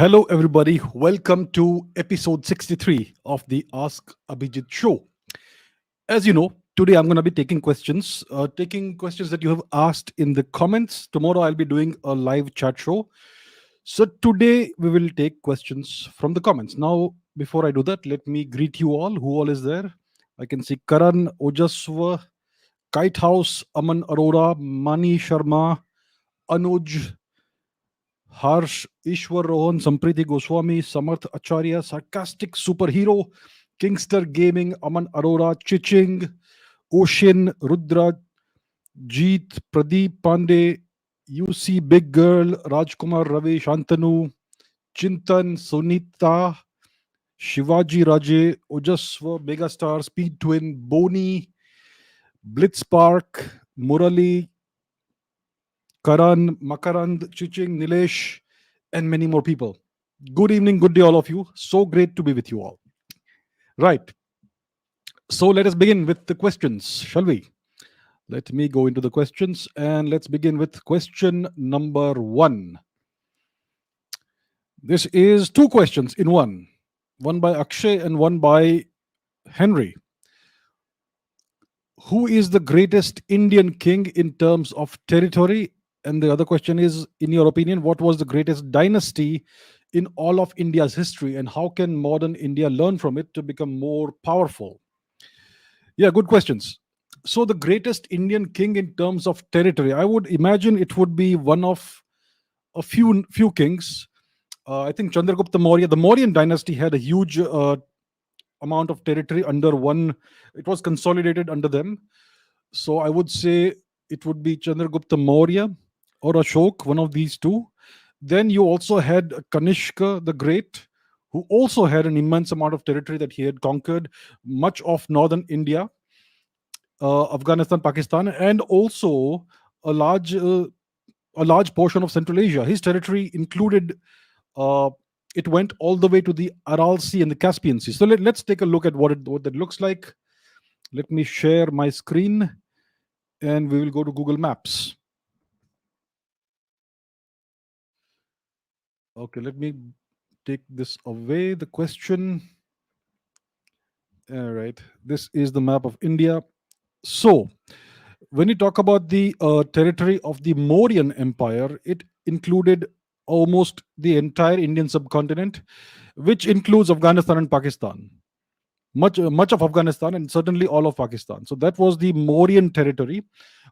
Hello, everybody. Welcome to episode 63 of the Ask Abhijit show. As you know, today I'm going to be taking questions that you have asked in the comments. Tomorrow I'll be doing a live chat show. So today we will take questions from the comments. Now, before I do that, let me greet you all. Who all is there? I can see Karan, Ojaswa, Kite House, Aman Arora, Mani Sharma, Anuj, Harsh, Ishwar Rohan, Sampriti Goswami, Samarth Acharya, Sarcastic Superhero, Kingster Gaming, Aman Arora, Chiching, Ocean, Rudra, Jeet, Pradeep Pandey, UC Big Girl, Rajkumar Ravi, Shantanu, Chintan, Sunita, Shivaji Raje, Ojaswa, Megastar, Speed Twin, Boni, Blitzpark, Murali, Karan, Makarand, Chiching, Nilesh, and many more people. Good evening, good day, all of you. So great to be with you all. Right. So let us begin with the questions, shall we? Let me go into the questions and let's begin with question number one. This is two questions in one by Akshay and one by Henry. Who is the greatest Indian king in terms of territory? And the other question is, in your opinion, what was the greatest dynasty in all of India's history, and how can modern India learn from it to become more powerful? Yeah, good questions. So, the greatest Indian king in terms of territory, I would imagine it would be one of a few kings. I think Chandragupta Maurya, the Mauryan dynasty, had a huge amount of territory under one. It was consolidated under them. So, I would say it would be Chandragupta Maurya or Ashok, one of these two. Then you also had Kanishka the Great, who also had an immense amount of territory that he had conquered, much of northern India, Afghanistan, Pakistan, and also a large uh, a large portion of Central Asia. His territory included. It went all the way to the Aral Sea and the Caspian Sea. So let's take a look at what that looks like. Let me share my screen, and we will go to Google Maps. Okay, let me take this away. The question. All right, this is the map of India. So, when you talk about the territory of the Mauryan Empire, it included almost the entire Indian subcontinent, which includes Afghanistan and Pakistan. Much of Afghanistan and certainly all of Pakistan. So that was the Mauryan territory.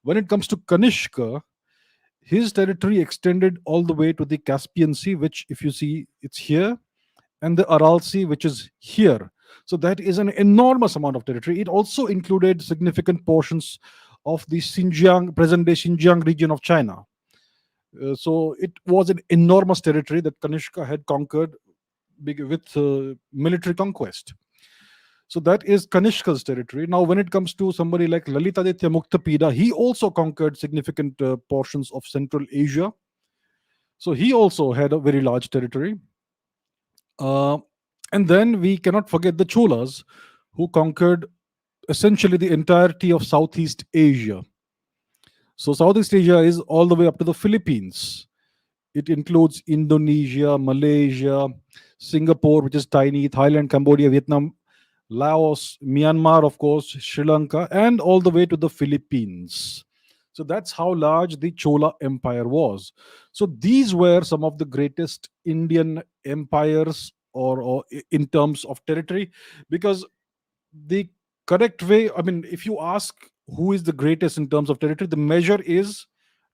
When it comes to Kanishka, his territory extended all the way to the Caspian Sea, which, if you see, it's here, and the Aral Sea, which is here. So that is an enormous amount of territory. It also included significant portions of the Xinjiang, present day Xinjiang region of China. So it was an enormous territory that Kanishka had conquered with military conquest. So that is Kanishka's territory. Now, when it comes to somebody like Lalitaditya Muktapida, he also conquered significant portions of Central Asia. So he also had a very large territory. And then we cannot forget the Cholas, who conquered essentially the entirety of Southeast Asia. So Southeast Asia is all the way up to the Philippines. It includes Indonesia, Malaysia, Singapore, which is tiny, Thailand, Cambodia, Vietnam, Laos, Myanmar, of course, Sri Lanka, and all the way to the Philippines. So that's how large the Chola Empire was. So these were some of the greatest Indian empires, or in terms of territory, because the correct way, I mean, if you ask who is the greatest in terms of territory, the measure is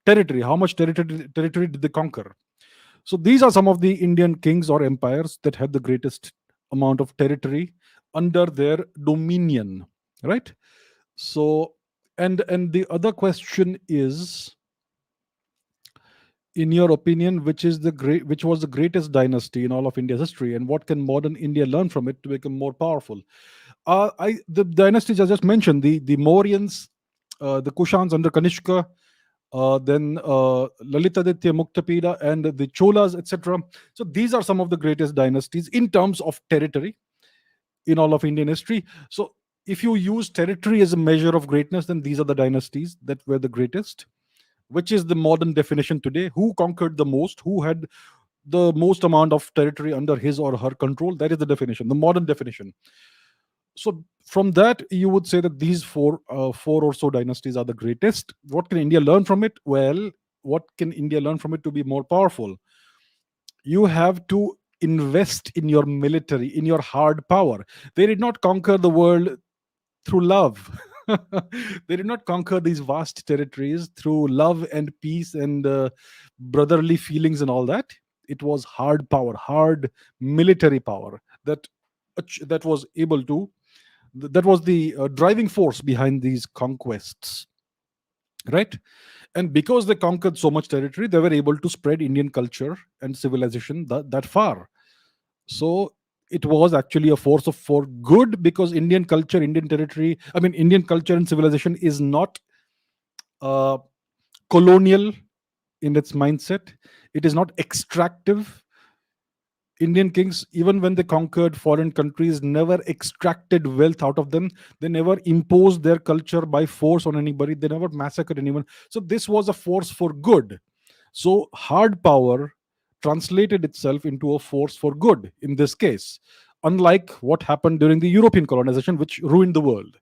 territory. How much territory did they conquer? So these are some of the Indian kings or empires that had the greatest amount of territory under their dominion, right? So, and the other question is, in your opinion, which was the greatest dynasty in all of India's history, and what can modern India learn from it to become more powerful? The dynasties I just mentioned, the Mauryans, the Kushans under Kanishka, then Lalitaditya Muktapida, and the Cholas, etc. So these are some of the greatest dynasties in terms of territory in all of Indian history. So if you use territory as a measure of greatness, then these are the dynasties that were the greatest. Which is the modern definition today? Who conquered the most? Who had the most amount of territory under his or her control. That is the definition, the modern definition. So from that, you would say that these four or so dynasties are the greatest. What can India learn from it? Well, what can India learn from it to be more powerful? You have to invest in your military, in your hard power. They did not conquer the world through love. They did not conquer these vast territories through love and peace and brotherly feelings and all that. It was hard power, hard military power that was able to, that was the driving force behind these conquests, right? And because they conquered so much territory, they were able to spread Indian culture and civilization that far. So it was actually a force of for good, because Indian culture, Indian territory, I mean, Indian culture and civilization is not uh, colonial in its mindset. It is not extractive. Indian kings, even when they conquered foreign countries, never extracted wealth out of them. They never imposed their culture by force on anybody. They never massacred anyone. So this was a force for good. So hard power translated itself into a force for good in this case, unlike what happened during the European colonization, which ruined the world.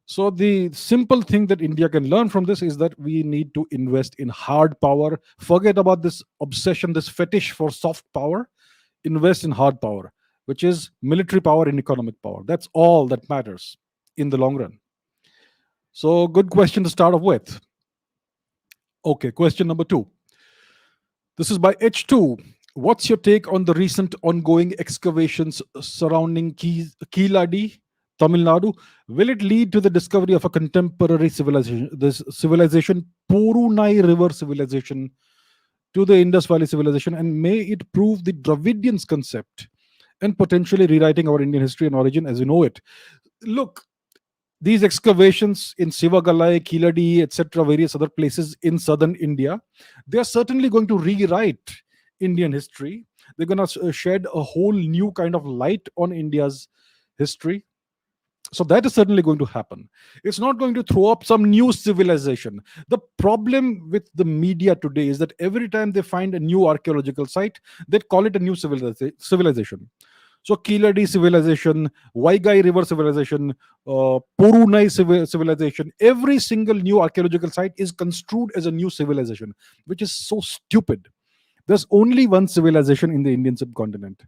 So the simple thing that India can learn from this is that we need to invest in hard power. Forget about this obsession, this fetish for soft power. Invest in hard power, which is military power and economic power. That's all that matters in the long run. So, good question to start off with. Okay, question number 2. This is by H2. What's your take on the recent ongoing excavations surrounding Keezhadi, Tamil Nadu? Will it lead to the discovery of a contemporary civilization, this civilization, Porunai River civilization, to the Indus Valley civilization, and may it prove the Dravidians' concept and potentially rewriting our Indian history and origin as we know it? Look, these excavations in Sivagalai, Keezhadi, etc., various other places in southern India, they are certainly going to rewrite Indian history. They're going to shed a whole new kind of light on India's history. So that is certainly going to happen. It's not going to throw up some new civilization. The problem with the media today is that every time they find a new archaeological site, they call it a new civilization. So Keezhadi civilization, Vaigai River civilization, Porunai civilization, every single new archaeological site is construed as a new civilization, which is so stupid. There's only one civilization in the Indian subcontinent.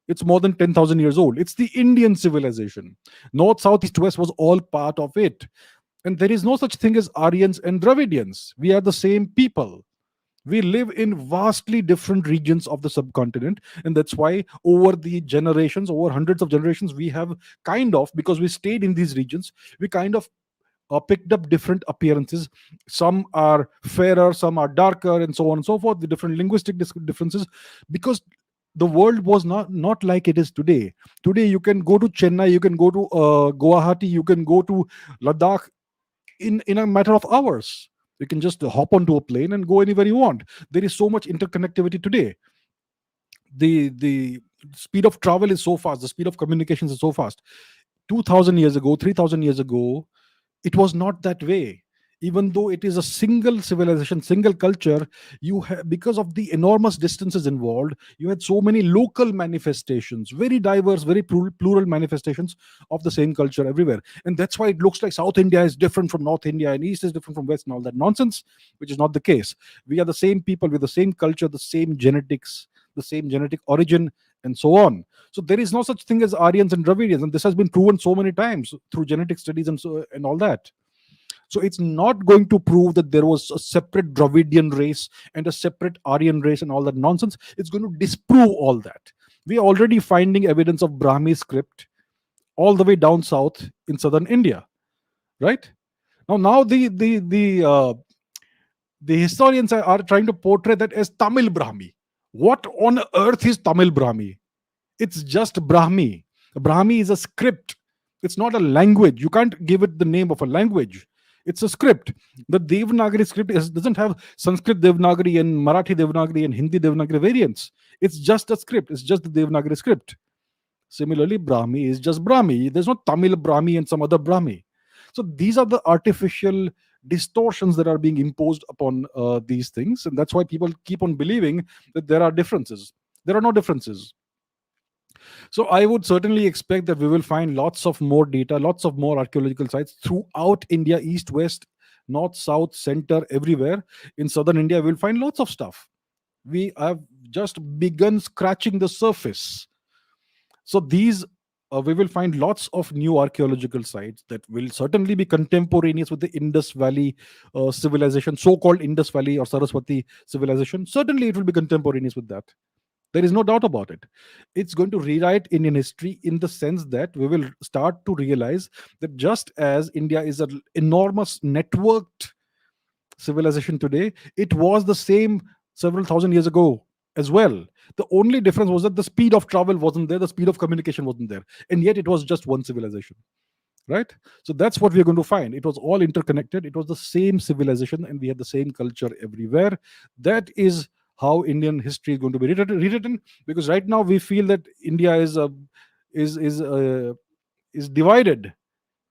It's more than 10,000 years old. It's the Indian civilization. North, south, east, west was all part of it. And there is no such thing as Aryans and Dravidians. We are the same people. We live in vastly different regions of the subcontinent. And that's why over the generations, over hundreds of generations, we have kind of, because we stayed in these regions, we kind of picked up different appearances. Some are fairer, some are darker, and so on and so forth, the different linguistic differences, because the world was not like it is today. Today you can go to Chennai, you can go to Guwahati, you can go to Ladakh in a matter of hours. You can just hop onto a plane and go anywhere you want. There is so much interconnectivity today. The speed of travel is so fast, the speed of communications is so fast. 2000 years ago, 3000 years ago, it was not that way. Even though it is a single civilization, single culture, you have, because of the enormous distances involved, you had so many local manifestations, very diverse, very plural manifestations of the same culture everywhere. And that's why it looks like South India is different from North India and East is different from West and all that nonsense, which is not the case. We are the same people with the same culture, the same genetics, the same genetic origin, and so on. So there is no such thing as Aryans and Dravidians, and this has been proven so many times through genetic studies and all that. So it's not going to prove that there was a separate Dravidian race and a separate Aryan race and all that nonsense. It's going to disprove all that. We are already finding evidence of Brahmi script all the way down south in southern India, right? Now the historians are trying to portray that as Tamil Brahmi. What on earth is Tamil Brahmi? It's just Brahmi. Brahmi is a script. It's not a language. You can't give it the name of a language. It's a script. The Devanagari script doesn't have Sanskrit Devanagari and Marathi Devanagari and Hindi Devanagari variants. It's just a script. It's just the Devanagari script. Similarly, Brahmi is just Brahmi. There's no Tamil Brahmi and some other Brahmi. So these are the artificial distortions that are being imposed upon these things, and that's why people keep on believing that there are differences. There are no differences. So I would certainly expect that we will find lots of more data, lots of more archaeological sites throughout India, east, west, north, south, center, everywhere. In southern India, we'll find lots of stuff. We have just begun scratching the surface. So these we will find lots of new archaeological sites that will certainly be contemporaneous with the Indus Valley civilization, so-called Indus Valley or Saraswati civilization. Certainly, it will be contemporaneous with that. There is no doubt about it. It's going to rewrite Indian history in the sense that we will start to realize that just as India is an enormous networked civilization today, it was the same several thousand years ago as well. The only difference was that the speed of travel wasn't there, the speed of communication wasn't there, and yet it was just one civilization. Right? So that's what we're going to find. It was all interconnected, it was the same civilization, and we had the same culture everywhere. That is how Indian history is going to be rewritten, because right now we feel that India is is uh, is divided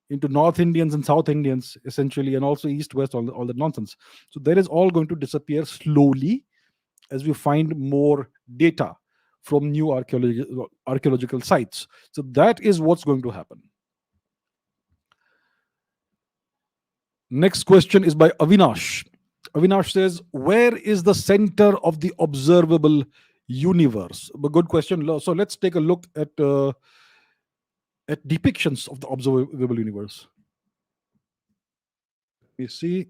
into North Indians and South Indians essentially, and also East West, all that nonsense. So that is all going to disappear slowly as we find more data from new archaeological sites. So that is what's going to happen. Next question is by Avinash. Avinash says, where is the center of the observable universe? A good question. So let's take a look at depictions of the observable universe. You see,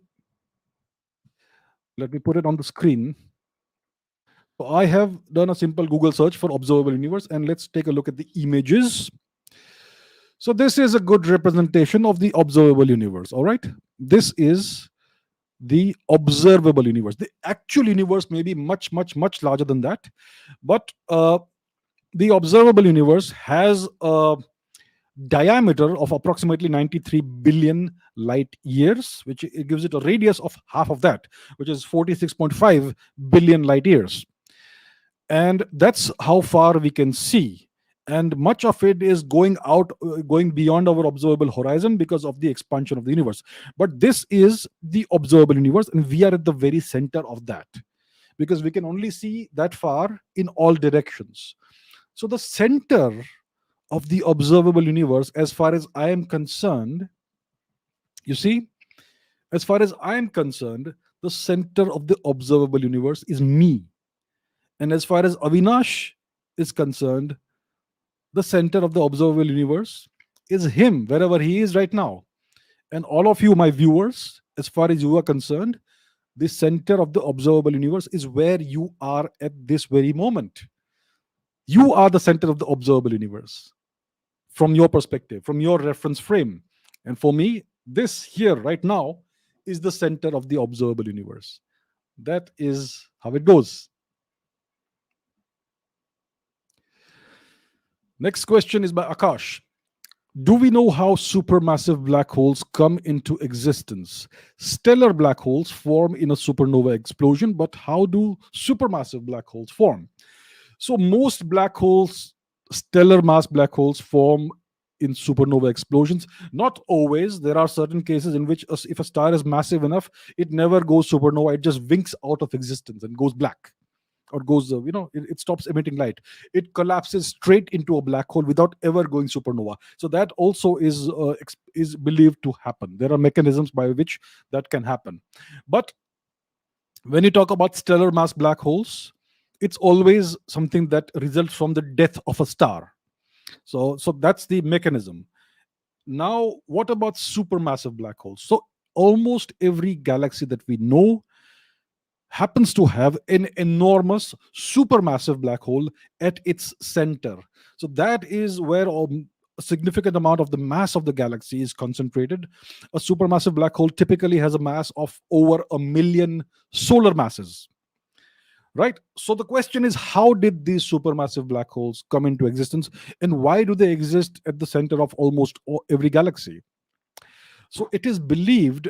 let me put it on the screen. So I have done a simple Google search for observable universe, and let's take a look at the images. So this is a good representation of the observable universe. All right, this is the observable universe. The actual universe may be much, much, much larger than that, but the observable universe has a diameter of approximately 93 billion light years, which it gives it a radius of half of that, which is 46.5 billion light years. And that's how far we can see. And much of it is going out, going beyond our observable horizon because of the expansion of the universe. But this is the observable universe, and we are at the very center of that because we can only see that far in all directions. So the center of the observable universe, as far as I am concerned, you see, as far as I am concerned, the center of the observable universe is me. And as far as Avinash is concerned, the center of the observable universe is him, wherever he is right now. And all of you, my viewers, as far as you are concerned, the center of the observable universe is where you are at this very moment. You are the center of the observable universe from your perspective, from your reference frame. And for me, this here right now is the center of the observable universe. That is how it goes. Next question is by Akash. Do we know how supermassive black holes come into existence? Stellar black holes form in a supernova explosion, but how do supermassive black holes form? So most black holes, stellar mass black holes, form in supernova explosions. Not always. There are certain cases in which if a star is massive enough, it never goes supernova. It just winks out of existence and goes black, or goes, it stops emitting light. It collapses straight into a black hole without ever going supernova. So that also is believed to happen. There are mechanisms by which that can happen. But when you talk about stellar mass black holes, it's always something that results from the death of a star. So that's the mechanism. Now, what about supermassive black holes? So almost every galaxy that we know happens to have an enormous supermassive black hole at its center. So that is where a significant amount of the mass of the galaxy is concentrated. A supermassive black hole typically has a mass of over 1 million solar masses. Right? So the question is, how did these supermassive black holes come into existence, and why do they exist at the center of almost every galaxy? So it is believed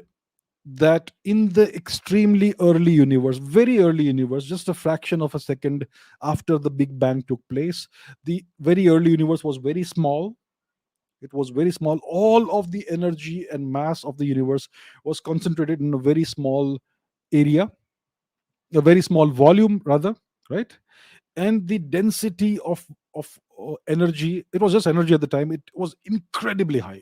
that in the extremely early universe, very early universe, just a fraction of a second after the Big Bang took place, the very early universe was very small. It was very small. All of the energy and mass of the universe was concentrated in a very small area, a very small volume, rather, right? And the density of energy, it was just energy at the time, it was incredibly high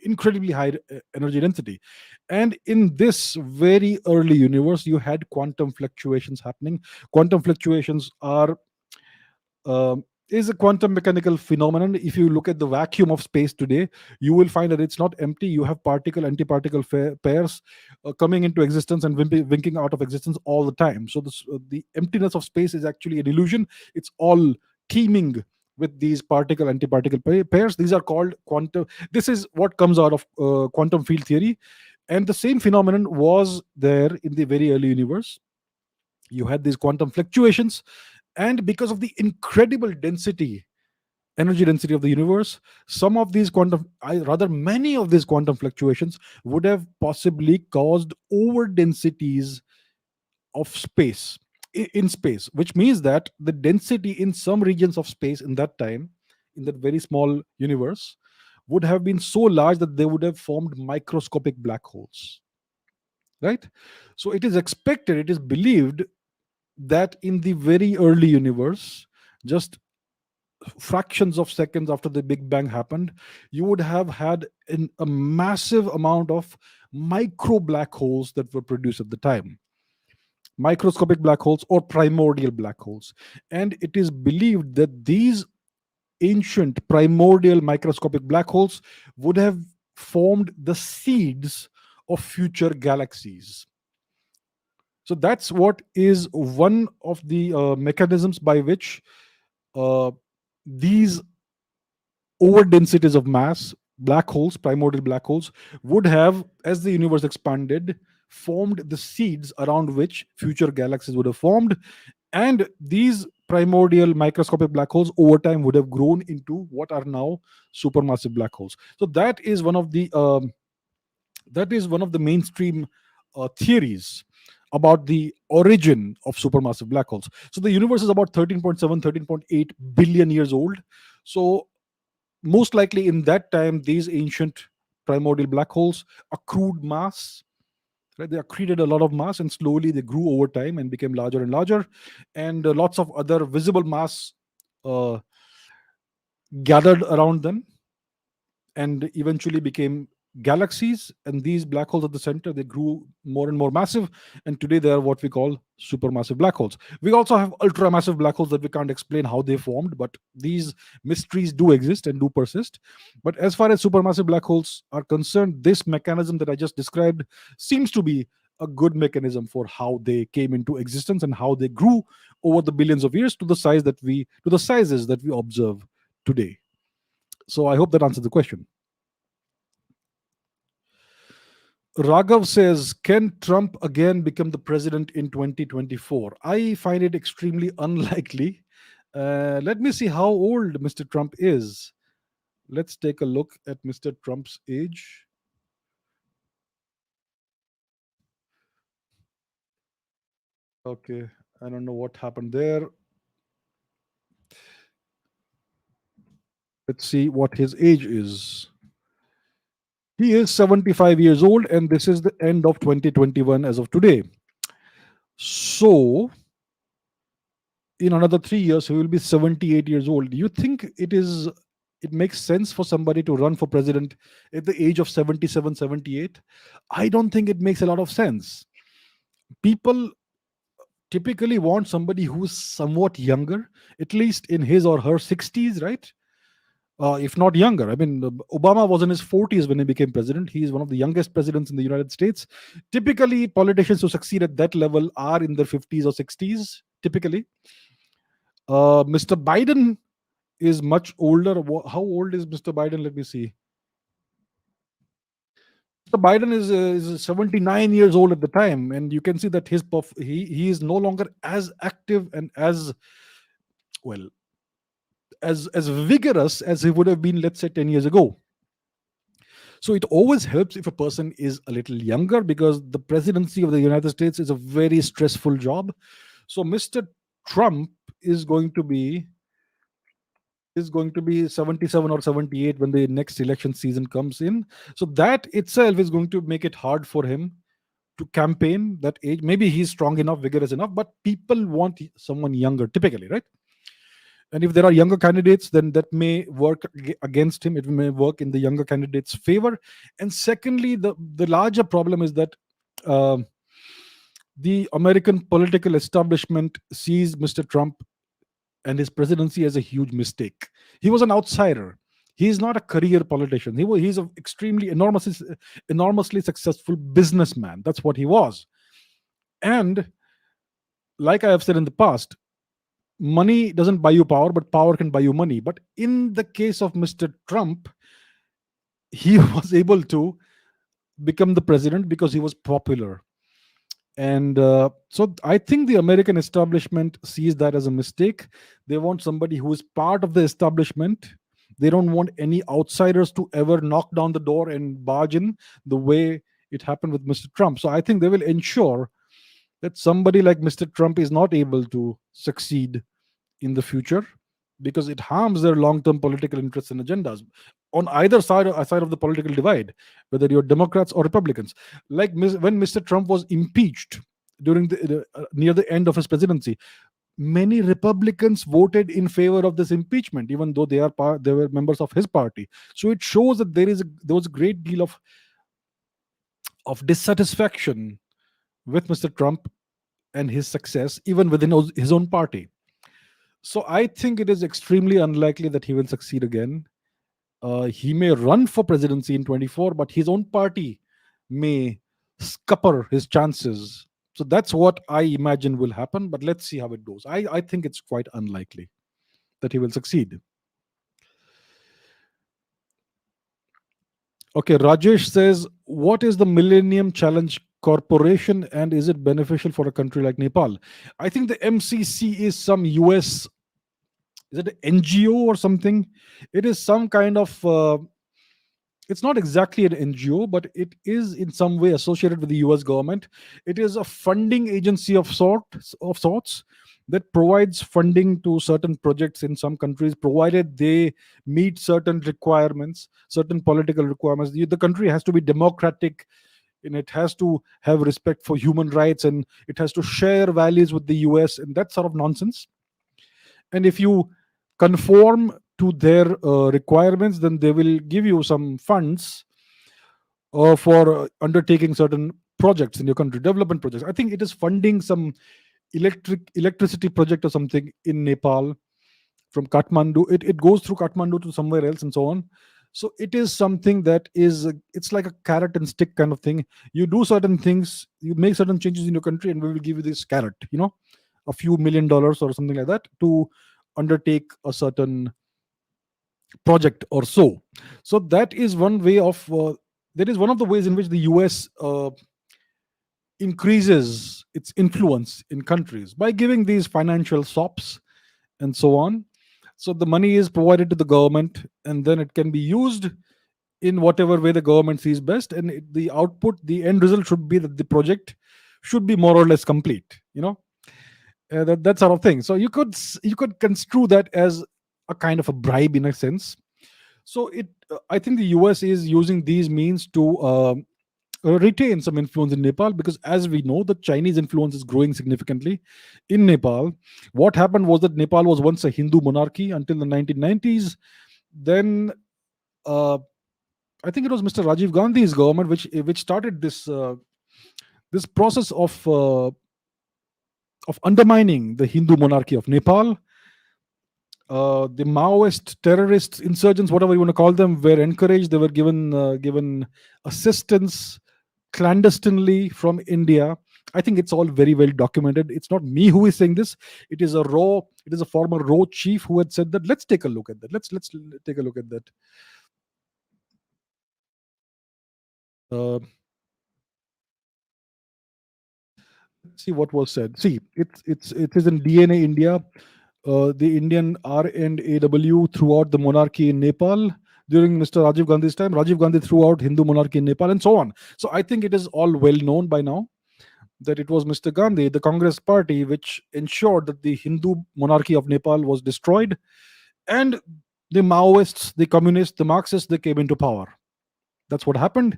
energy density. And in this very early universe, you had quantum fluctuations happening. Quantum fluctuations are is a quantum mechanical phenomenon. If you look at the vacuum of space today, you will find that it's not empty. You have particle antiparticle pairs coming into existence and winking out of existence all the time. So the emptiness of space is actually an illusion. It's all teeming with these particle antiparticle pairs. These are called quantum. This is what comes out of quantum field theory. And the same phenomenon was there in the very early universe. You had these quantum fluctuations, and because of the incredible density, energy density of the universe, some of these rather many of these quantum fluctuations would have possibly caused over densities of space in space, which means that the density in some regions of space in that time, in that very small universe, would have been so large that they would have formed microscopic black holes, right? So it is expected, it is believed that in the very early universe, just fractions of seconds after the Big Bang happened, you would have had a massive amount of micro black holes that were produced at the time. Microscopic black holes or primordial black holes. And it is believed that these ancient primordial microscopic black holes would have formed the seeds of future galaxies. So that's what is one of the mechanisms by which uh, these over densities of mass, black holes, primordial black holes, would have, as the universe expanded, formed the seeds around which future galaxies would have formed. And these primordial microscopic black holes over time would have grown into what are now supermassive black holes. So that is one of the mainstream theories about the origin of supermassive black holes. So the universe is about 13.7, 13.8 billion years old. So most likely in that time, these ancient primordial black holes accrued mass, right? They accreted a lot of mass, and slowly they grew over time and became larger and larger. And lots of other visible mass uh, gathered around them and eventually became galaxies. And these black holes at the center, they grew more and more massive, and today they are what we call supermassive black holes. We also have ultramassive black holes that we can't explain how they formed, but these mysteries do exist and do persist. But as far as supermassive black holes are concerned, this mechanism that I just described seems to be a good mechanism for how they came into existence and how they grew over the billions of years to the sizes that we observe today. So I hope that answers the question. Raghav says, can Trump again become the president in 2024? I find it extremely unlikely. Let me see how old Mr. Trump is. Let's take a look at Mr. Trump's age. Okay, I don't know what happened there. Let's see what his age is. He is 75 years old, and this is the end of 2021 as of today. So, in another 3 years, he will be 78 years old. Do you think it makes sense for somebody to run for president at the age of 77, 78? I don't think it makes a lot of sense. People typically want somebody who's somewhat younger, at least in his or her 60s, right? If not younger. I mean, Obama was in his 40s when he became president. He is one of the youngest presidents in the United States. Typically, politicians who succeed at that level are in their 50s or 60s, typically. Mr. Biden is much older. How old is Mr. Biden? Let me see. Mr. Biden is 79 years old at the time, and you can see that he is no longer as active and as well as vigorous as he would have been, let's say, 10 years ago. So it always helps if a person is a little younger, because the presidency of the United States is a very stressful job. So Mr. Trump is going to be is going to be 77 or 78 when the next election season comes in. So that itself is going to make it hard for him to campaign that age. Maybe he's strong enough, vigorous enough, but people want someone younger typically, right? And if there are younger candidates, then that may work against him. It may work in the younger candidate's favor. And secondly, the larger problem is that uh, the American political establishment sees Mr. Trump and his presidency as a huge mistake. He was an outsider. He is not a career politician. He's an extremely enormously successful businessman. That's what he was. And like I have said in the past, money doesn't buy you power, but power can buy you money. But in the case of Mr. Trump, he was able to become the president because he was popular. And so I think the American establishment sees that as a mistake. They want somebody who is part of the establishment. They don't want any outsiders to ever knock down the door and barge in the way it happened with Mr. Trump. So I think they will ensure that somebody like Mr. Trump is not able to succeed in the future because it harms their long-term political interests and agendas on either side of the political divide, whether you're Democrats or Republicans. Like when Mr. Trump was impeached during near the end of his presidency, many Republicans voted in favor of this impeachment, even though they were members of his party. So it shows that there was a great deal of dissatisfaction with Mr. Trump and his success, even within his own party. So I think it is extremely unlikely that he will succeed again. He may run for presidency in 24, but his own party may scupper his chances. So that's what I imagine will happen. But let's see how it goes. I think it's quite unlikely that he will succeed. Okay, Rajesh says, what is the Millennium Challenge Corporation and is it beneficial for a country like Nepal? I think the MCC is some US, is it an NGO or something? It is some kind of it's not exactly an NGO, but it is in some way associated with the US government. It is a funding agency of sorts that provides funding to certain projects in some countries, provided they meet certain requirements, certain political requirements. The country has to be democratic, and it has to have respect for human rights, and it has to share values with the US, and that sort of nonsense. And if you conform to their requirements, then they will give you some funds for undertaking certain projects in your country, development projects. I think it is funding some electricity project or something in Nepal from Kathmandu. It goes through Kathmandu to somewhere else and so on. So it is something that is it's like a carrot and stick kind of thing. You do certain things, you make certain changes in your country, and we will give you this carrot, a few $1 million or something like that to undertake a certain project or so. So that is one way of that is one of the ways in which the US increases its influence in countries by giving these financial sops and so on. So the money is provided to the government, and then it can be used in whatever way the government sees best, and the output, the end result should be that the project should be more or less complete. That sort of thing. So you could construe that as a kind of a bribe in a sense. So I think the US is using these means to retain some influence in Nepal, because as we know, the Chinese influence is growing significantly in Nepal. What happened was that Nepal was once a Hindu monarchy until the 1990s. Then I think it was Mr. Rajiv Gandhi's government which started this process of undermining the Hindu monarchy of Nepal. The Maoist terrorists, insurgents, whatever you want to call them, were encouraged. They were given assistance clandestinely from India. I think it's all very well documented. It's not me who is saying this. It is a former RAW chief who had said that. Let's take a look at that. Let's take a look at that. Uh, let's see what was said. See, it is in DNA India. The Indian R&AW throughout the monarchy in Nepal during Mr. Rajiv Gandhi's time. Rajiv Gandhi threw out Hindu monarchy in Nepal, and so on. So I think it is all well known by now that it was Mr. Gandhi, the Congress party, which ensured that the Hindu monarchy of Nepal was destroyed, And the Maoists, the communists, the Marxists, they came into power. That's what happened.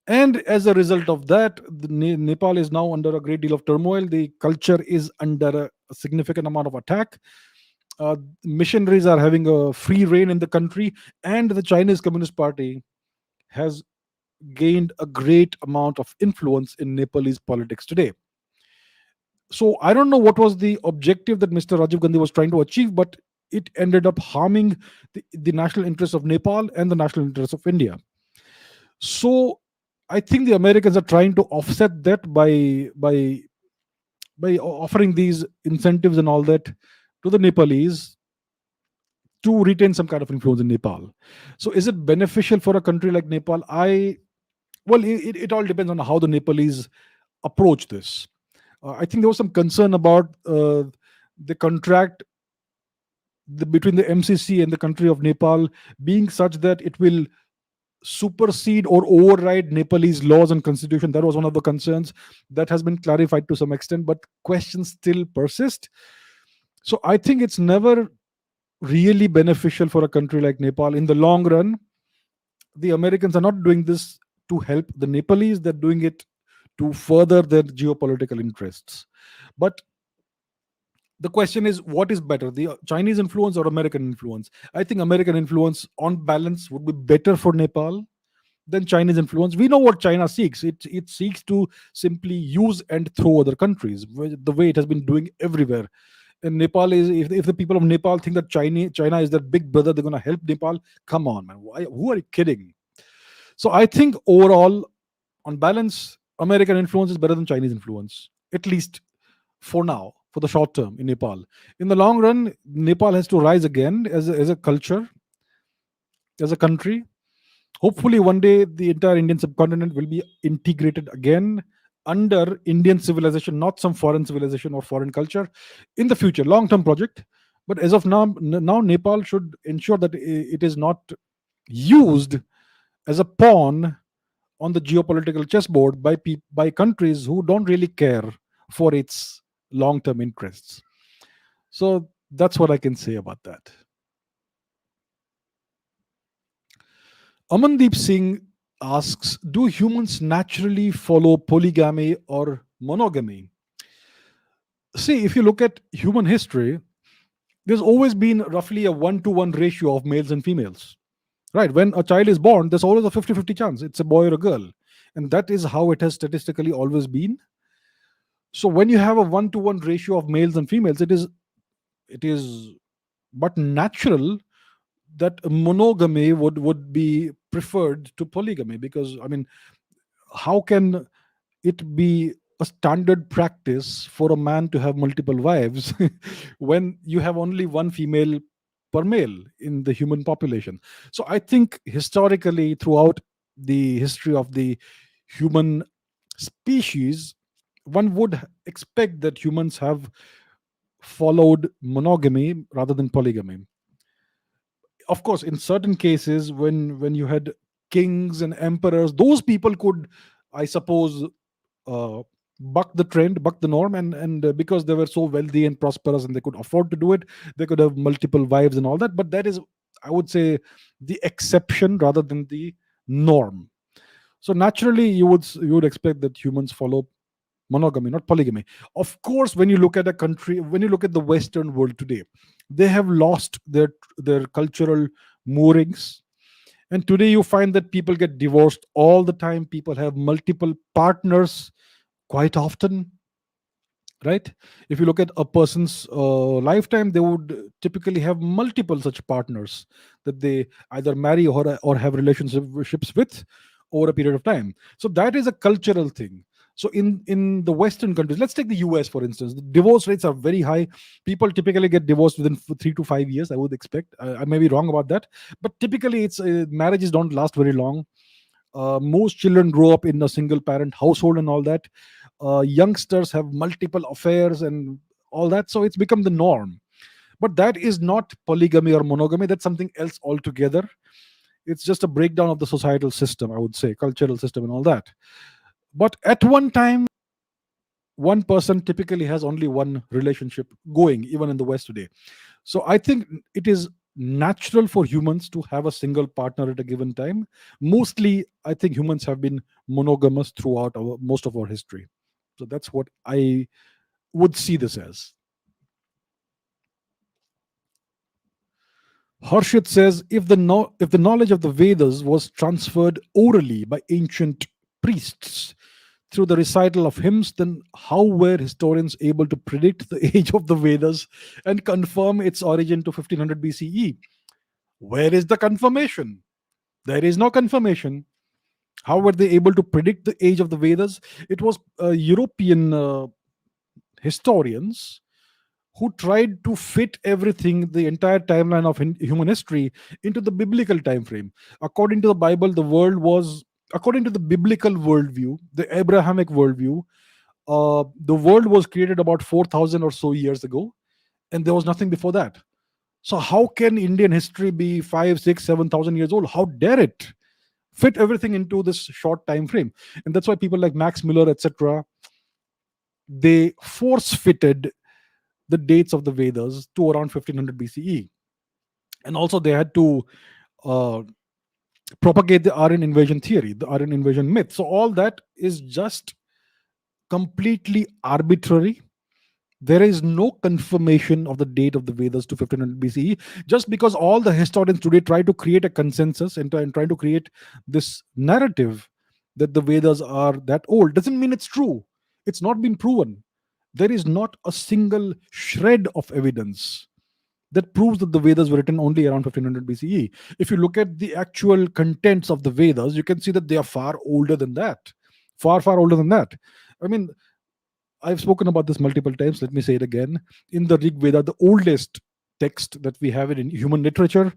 And as a result of that, Nepal is now under a great deal of turmoil. The culture is under a significant amount of attack. Missionaries are having a free reign in the country, and the Chinese Communist Party has gained a great amount of influence in Nepalese politics today. So I don't know what was the objective that Mr. Rajiv Gandhi was trying to achieve, but it ended up harming the national interests of Nepal and the national interests of India. So I think the Americans are trying to offset that by offering these incentives and all that to the Nepalese to retain some kind of influence in Nepal. So is it beneficial for a country like Nepal? It all depends on how the Nepalese approach this. I think there was some concern about the contract between the MCC and the country of Nepal being such that it will supersede or override Nepalese laws and constitution. That was one of the concerns that has been clarified to some extent, but questions still persist. So I think it's never really beneficial for a country like Nepal. In the long run, the Americans are not doing this to help the Nepalese, they're doing it to further their geopolitical interests. But the question is, what is better, the Chinese influence or American influence? I think American influence on balance would be better for Nepal than Chinese influence. We know what China seeks. It seeks to simply use and throw other countries, the way it has been doing everywhere. And Nepal is, if the people of Nepal think that China is their big brother, they're going to help Nepal. Come on, man. Who are you kidding? So I think overall, on balance, American influence is better than Chinese influence, at least for now, for the short term in Nepal. In the long run, Nepal has to rise again as a culture, as a country. Hopefully, one day the entire Indian subcontinent will be integrated again under Indian civilization, not some foreign civilization or foreign culture in the future, long term project. But as of now, now Nepal should ensure that it is not used as a pawn on the geopolitical chessboard by countries who don't really care for its long term interests. So that's what I can say about that. Amandeep Singh asks, do humans naturally follow polygamy or monogamy? See, if you look at human history, there's always been roughly a 1-to-1 ratio of males and females. Right? When a child is born, there's always a 50-50 chance it's a boy or a girl. And that is how it has statistically always been. So when you have a 1-to-1 ratio of males and females, it is but natural that monogamy would be preferred to polygamy, because I mean, how can it be a standard practice for a man to have multiple wives when you have only one female per male in the human population? So I think historically, throughout the history of the human species, one would expect that humans have followed monogamy rather than polygamy. Of course, in certain cases, when you had kings and emperors, those people could, I suppose, uh, buck the trend, buck the norm, and because they were so wealthy and prosperous and they could afford to do it, they could have multiple wives and all that. But that is, I would say, the exception rather than the norm. So naturally, you would expect that humans follow monogamy, not polygamy. Of course, when you look at a country, when you look at the Western world today, they have lost their cultural moorings. And today you find that people get divorced all the time. People have multiple partners quite often, right? If you look at a person's lifetime, they would typically have multiple such partners that they either marry or have relationships with over a period of time. So that is a cultural thing. So in the Western countries, let's take the US for instance, the divorce rates are very high. People typically get divorced within 3 to 5 years, I would expect. I may be wrong about that, but typically it's marriages don't last very long. Most children grow up in a single parent household and all that. Youngsters have multiple affairs and all that, so it's become the norm. But that is not polygamy or monogamy. That's something else altogether. It's just a breakdown of the societal system, I would say, cultural system and all that. But at one time, one person typically has only one relationship going, even in the West today. So I think it is natural for humans to have a single partner at a given time. Mostly, I think humans have been monogamous throughout most of our history. So that's what I would see this as. Harshit says, if the knowledge of the Vedas was transferred orally by ancient priests through the recital of hymns, then how were historians able to predict the age of the Vedas and confirm its origin to 1500 BCE? Where is the confirmation? There is no confirmation. How were they able to predict the age of the Vedas? It was European historians who tried to fit everything, the entire timeline of human history, into the biblical time frame. According to the Bible, the world was, according to the biblical worldview, the Abrahamic worldview, the world was created about 4,000 or so years ago, and there was nothing before that. So how can Indian history be 5, 6, 7,000 years old? How dare it fit everything into this short time frame? And that's why people like Max Muller, etc., they force fitted the dates of the Vedas to around 1500 BCE. And also, they had to uh, propagate the Aryan invasion theory, the Aryan invasion myth. So, all that is just completely arbitrary. There is no confirmation of the date of the Vedas to 1500 BCE, just because all the historians today try to create a consensus and try to create this narrative that the Vedas are that old. Doesn't mean it's true. It's not been proven. There is not a single shred of evidence that proves that the Vedas were written only around 1500 BCE. If you look at the actual contents of the Vedas, you can see that they are far older than that. Far, far older than that. I mean, I've spoken about this multiple times. Let me say it again. In the Rig Veda, the oldest text that we have in human literature,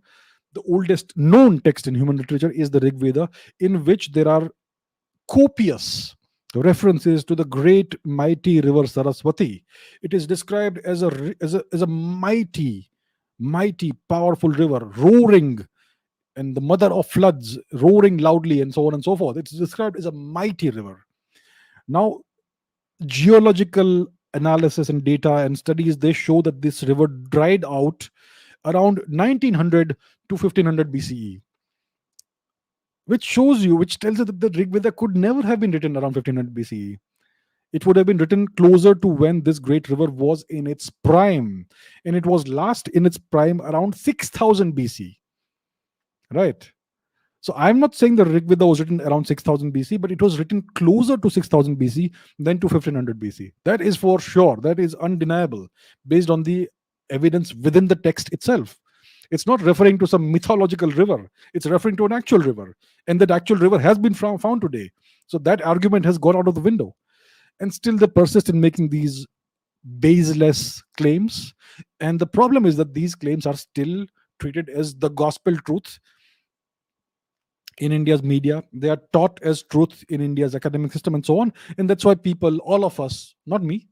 the oldest known text in human literature is the Rig Veda, in which there are copious references to the great mighty river Sarasvati. It is described as a mighty, mighty, powerful river, roaring, and the mother of floods, roaring loudly, and so on and so forth. It's described as a mighty river. Now, geological analysis and data and studies, they show that this river dried out around 1900 to 1500 BCE, which tells you that the Rig Veda could never have been written around 1500 BCE. It would have been written closer to when this great river was in its prime, and it was last in its prime around 6000 BC, right? So I'm not saying the Rig Veda was written around 6000 BC, but it was written closer to 6000 BC than to 1500 BC. That is for sure. That is undeniable based on the evidence within the text itself. It's not referring to some mythological river. It's referring to an actual river. And that actual river has been found today. So that argument has gone out of the window. And still they persist in making these baseless claims. And the problem is that these claims are still treated as the gospel truth in India's media. They are taught as truth in India's academic system and so on. And that's why people, all of us, not me,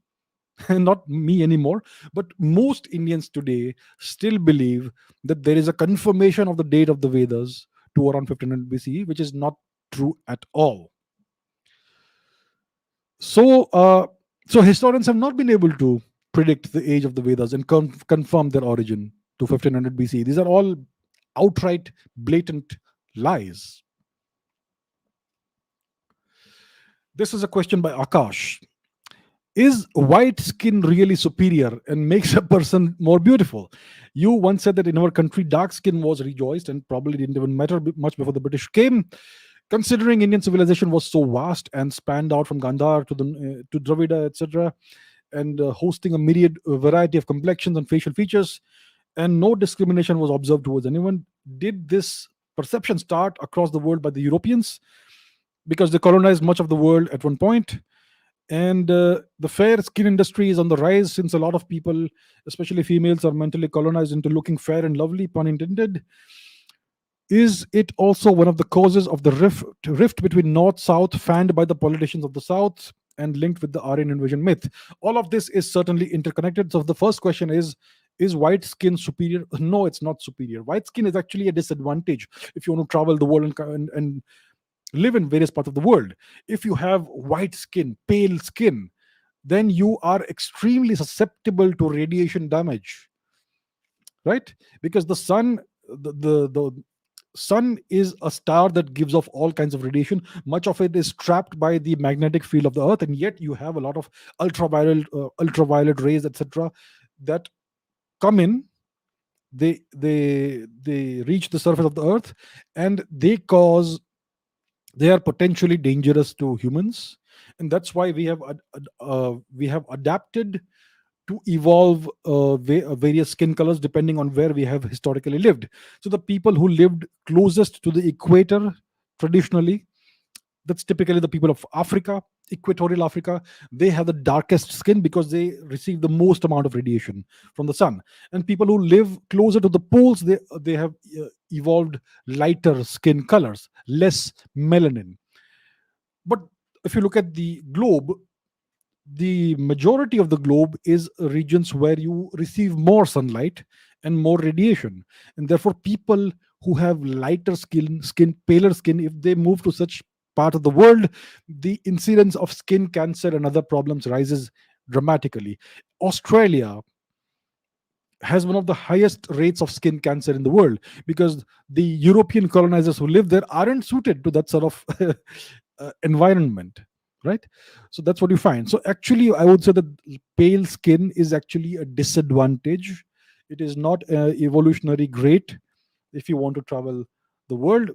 not me anymore, but most Indians today still believe that there is a confirmation of the date of the Vedas to around 1500 BCE, which is not true at all. So, so historians have not been able to predict the age of the Vedas and confirm their origin to 1500 BCE. These are all outright, blatant lies. This is a question by Akash. Is white skin really superior and makes a person more beautiful? You once said that in our country, dark skin was rejoiced and probably didn't even matter much before the British came. Considering Indian civilization was so vast and spanned out from Gandhar to Dravida, etc., and hosting a myriad variety of complexions and facial features, and no discrimination was observed towards anyone, did this perception start across the world by the Europeans? Because they colonized much of the world at one point, and the fair skin industry is on the rise since a lot of people, especially females, are mentally colonized into looking fair and lovely, pun intended. Is it also one of the causes of the rift between North South, fanned by the politicians of the South and linked with the Aryan invasion myth? All of this is certainly interconnected. So the first question is white skin superior? No, it's not superior. White skin is actually a disadvantage if you want to travel the world and live in various parts of the world. If you have white skin, pale skin, then you are extremely susceptible to radiation damage, right? Because the sun is a star that gives off all kinds of radiation. Much of it is trapped by the magnetic field of the earth, and yet you have a lot of ultraviolet rays, etc., that come in. They reach the surface of the earth, and they are potentially dangerous to humans. And that's why we have adapted to evolve various skin colors depending on where we have historically lived. So the people who lived closest to the equator traditionally, that's typically the people of Africa, equatorial Africa, they have the darkest skin because they receive the most amount of radiation from the sun. And people who live closer to the poles, they have evolved lighter skin colors, less melanin. But if you look at the globe, the majority of the globe is regions where you receive more sunlight and more radiation. And therefore people who have lighter paler skin, if they move to such part of the world, the incidence of skin cancer and other problems rises dramatically. Australia has one of the highest rates of skin cancer in the world because the European colonizers who live there aren't suited to that sort of environment, right? So that's what you find. So actually, I would say that pale skin is actually a disadvantage. It is not evolutionary great if you want to travel the world.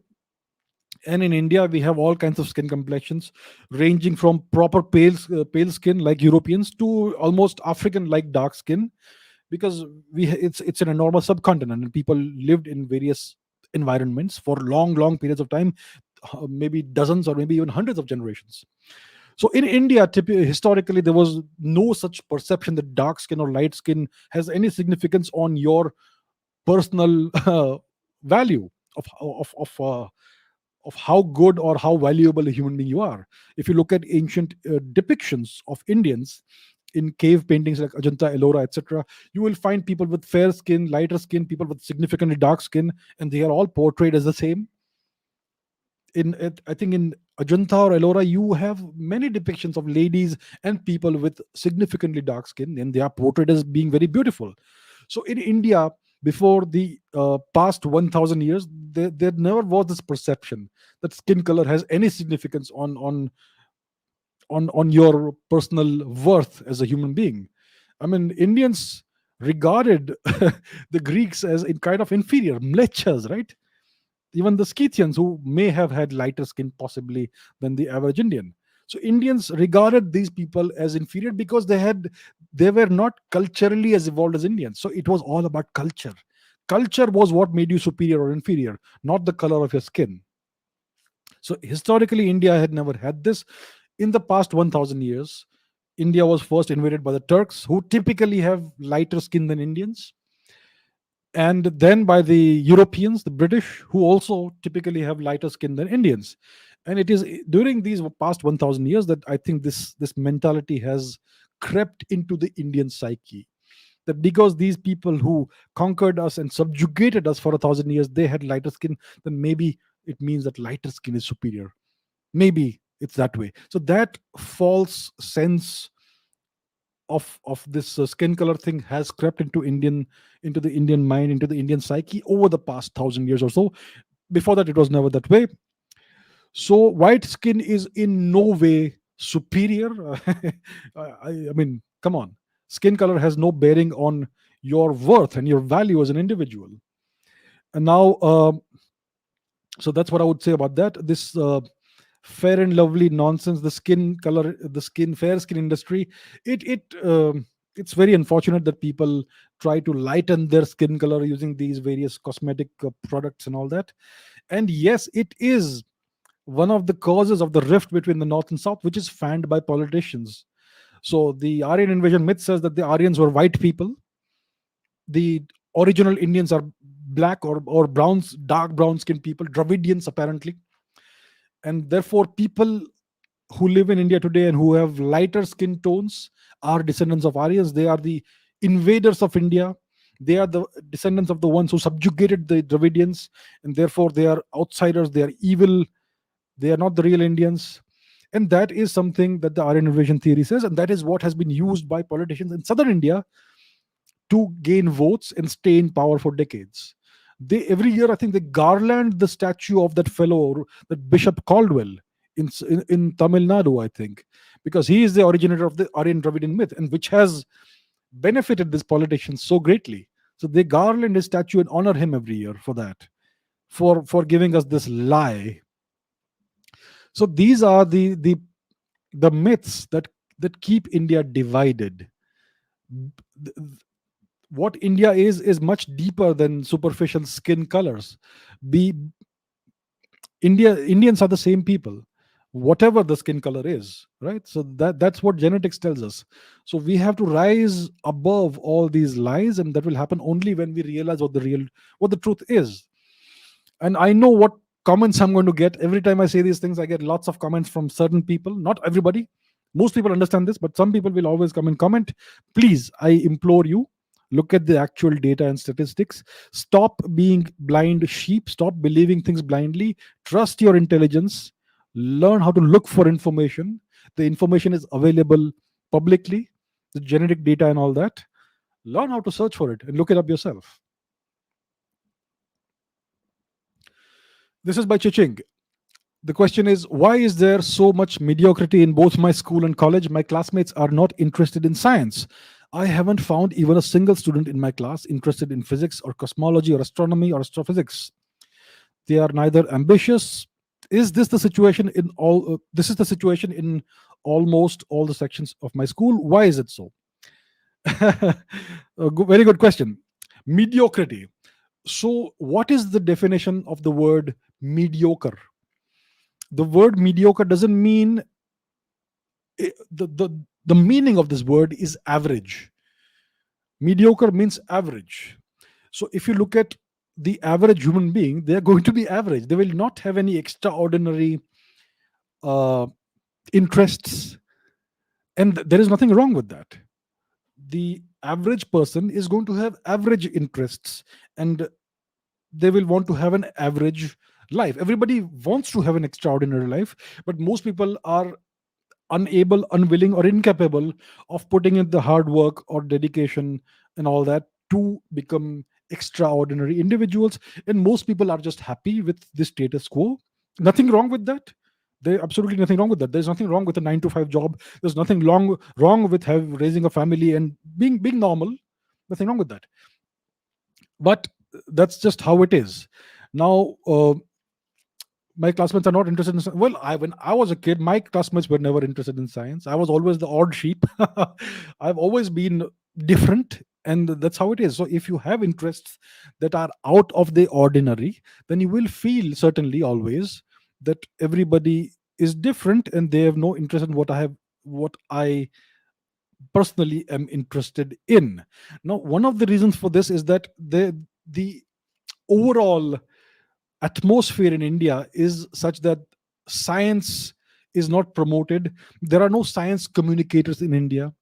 And in India, we have all kinds of skin complexions, ranging from proper pale skin like Europeans to almost African like dark skin, because it's an enormous subcontinent and people lived in various environments for long periods of time, maybe dozens or maybe even hundreds of generations. So in India, historically, there was no such perception that dark skin or light skin has any significance on your personal value of of how good or how valuable a human being you are. If you look at ancient depictions of Indians in cave paintings like Ajanta, Ellora, etc., you will find people with fair skin, lighter skin, people with significantly dark skin, and they are all portrayed as the same. I think in Ajanta or Ellora, you have many depictions of ladies and people with significantly dark skin, and they are portrayed as being very beautiful. So in India, before the past 1,000 years, there never was this perception that skin color has any significance on your personal worth as a human being. I mean, Indians regarded the Greeks as in kind of inferior, mlechas, right? Even the Scythians, who may have had lighter skin possibly than the average Indian. So Indians regarded these people as inferior because they were not culturally as evolved as Indians. So it was all about culture. Culture was what made you superior or inferior, not the color of your skin. So historically, India had never had this. In the past 1,000 years, India was first invaded by the Turks, who typically have lighter skin than Indians, and then by the Europeans, the British, who also typically have lighter skin than Indians. And it is during these past 1,000 years that I think this mentality has crept into the Indian psyche. That because these people who conquered us and subjugated us for 1,000 years, they had lighter skin, then maybe it means that lighter skin is superior. Maybe it's that way. So that false sense of this skin color thing has crept into the Indian mind, into the Indian psyche over the past 1,000 years or so. Before that, it was never that way. So white skin is in no way superior. I mean, come on, skin color has no bearing on your worth and your value as an individual. And now, so that's what I would say about that. This fair and lovely nonsense, the skin color, the skin fair skin industry, it's very unfortunate that people try to lighten their skin color using these various cosmetic products and all that. And yes, it is one of the causes of the rift between the north and south, which is fanned by politicians. So the Aryan invasion myth says that the Aryans were white people, the original Indians are black or browns, dark brown skinned people, Dravidians apparently. And therefore people who live in India today and who have lighter skin tones are descendants of Aryans. They are the invaders of India. They are the descendants of the ones who subjugated the Dravidians, and therefore they are outsiders. They are evil. They are not the real Indians. And that is something that the Aryan invasion theory says, and that is what has been used by politicians in southern India to gain votes and stay in power for decades. They every year, I think, they garland the statue of that fellow, that Bishop Caldwell in Tamil Nadu, I think, because he is the originator of the Aryan Dravidian myth, and which has benefited this politician so greatly. So they garland his statue and honor him every year for that, for giving us this lie. So these are the myths that keep India divided. What India is much deeper than superficial skin colors. Be Indians are the same people, whatever the skin color is, right? So that's what genetics tells us. So we have to rise above all these lies, and that will happen only when we realize what the truth is. And I know what comments I'm going to get every time I say these things. I get lots of comments from certain people, not everybody. Most people understand this, but some people will always come and comment. Please, I implore you, look at the actual data and statistics. Stop being blind sheep. Stop believing things blindly. Trust your intelligence. Learn how to look for information. The information is available publicly, the genetic data and all that. Learn how to search for it and look it up yourself. This is by Chiching. The question is, why is there so much mediocrity in both my school and college? My classmates are not interested in science. I haven't found even a single student in my class interested in physics or cosmology or astronomy or astrophysics. They are neither ambitious. Is this the situation in all? This is the situation in almost all the sections of my school. Why is it so? Very good question. Mediocrity. So, what is the definition of the word mediocre? The word mediocre doesn't mean the meaning of this word is average. Mediocre means average. So if you look at the average human being, they are going to be average. They will not have any extraordinary interests, and there is nothing wrong with that. The average person is going to have average interests, and they will want to have an average life. Everybody wants to have an extraordinary life, but most people are unable, unwilling, or incapable of putting in the hard work or dedication and all that to become extraordinary individuals. And most people are just happy with the status quo. Nothing wrong with that. There's absolutely nothing wrong with that. There's nothing wrong with a 9 to 5 job. There's nothing wrong with raising a family and being normal. Nothing wrong with that. But that's just how it is. Now, my classmates are not interested in. Well, when I was a kid, my classmates were never interested in science. I was always the odd sheep. I've always been different, and that's how it is. So if you have interests that are out of the ordinary, then you will feel certainly always that everybody is different and they have no interest in what I personally am interested in. Now, one of the reasons for this is that the overall atmosphere in India is such that science is not promoted. There are no science communicators in India.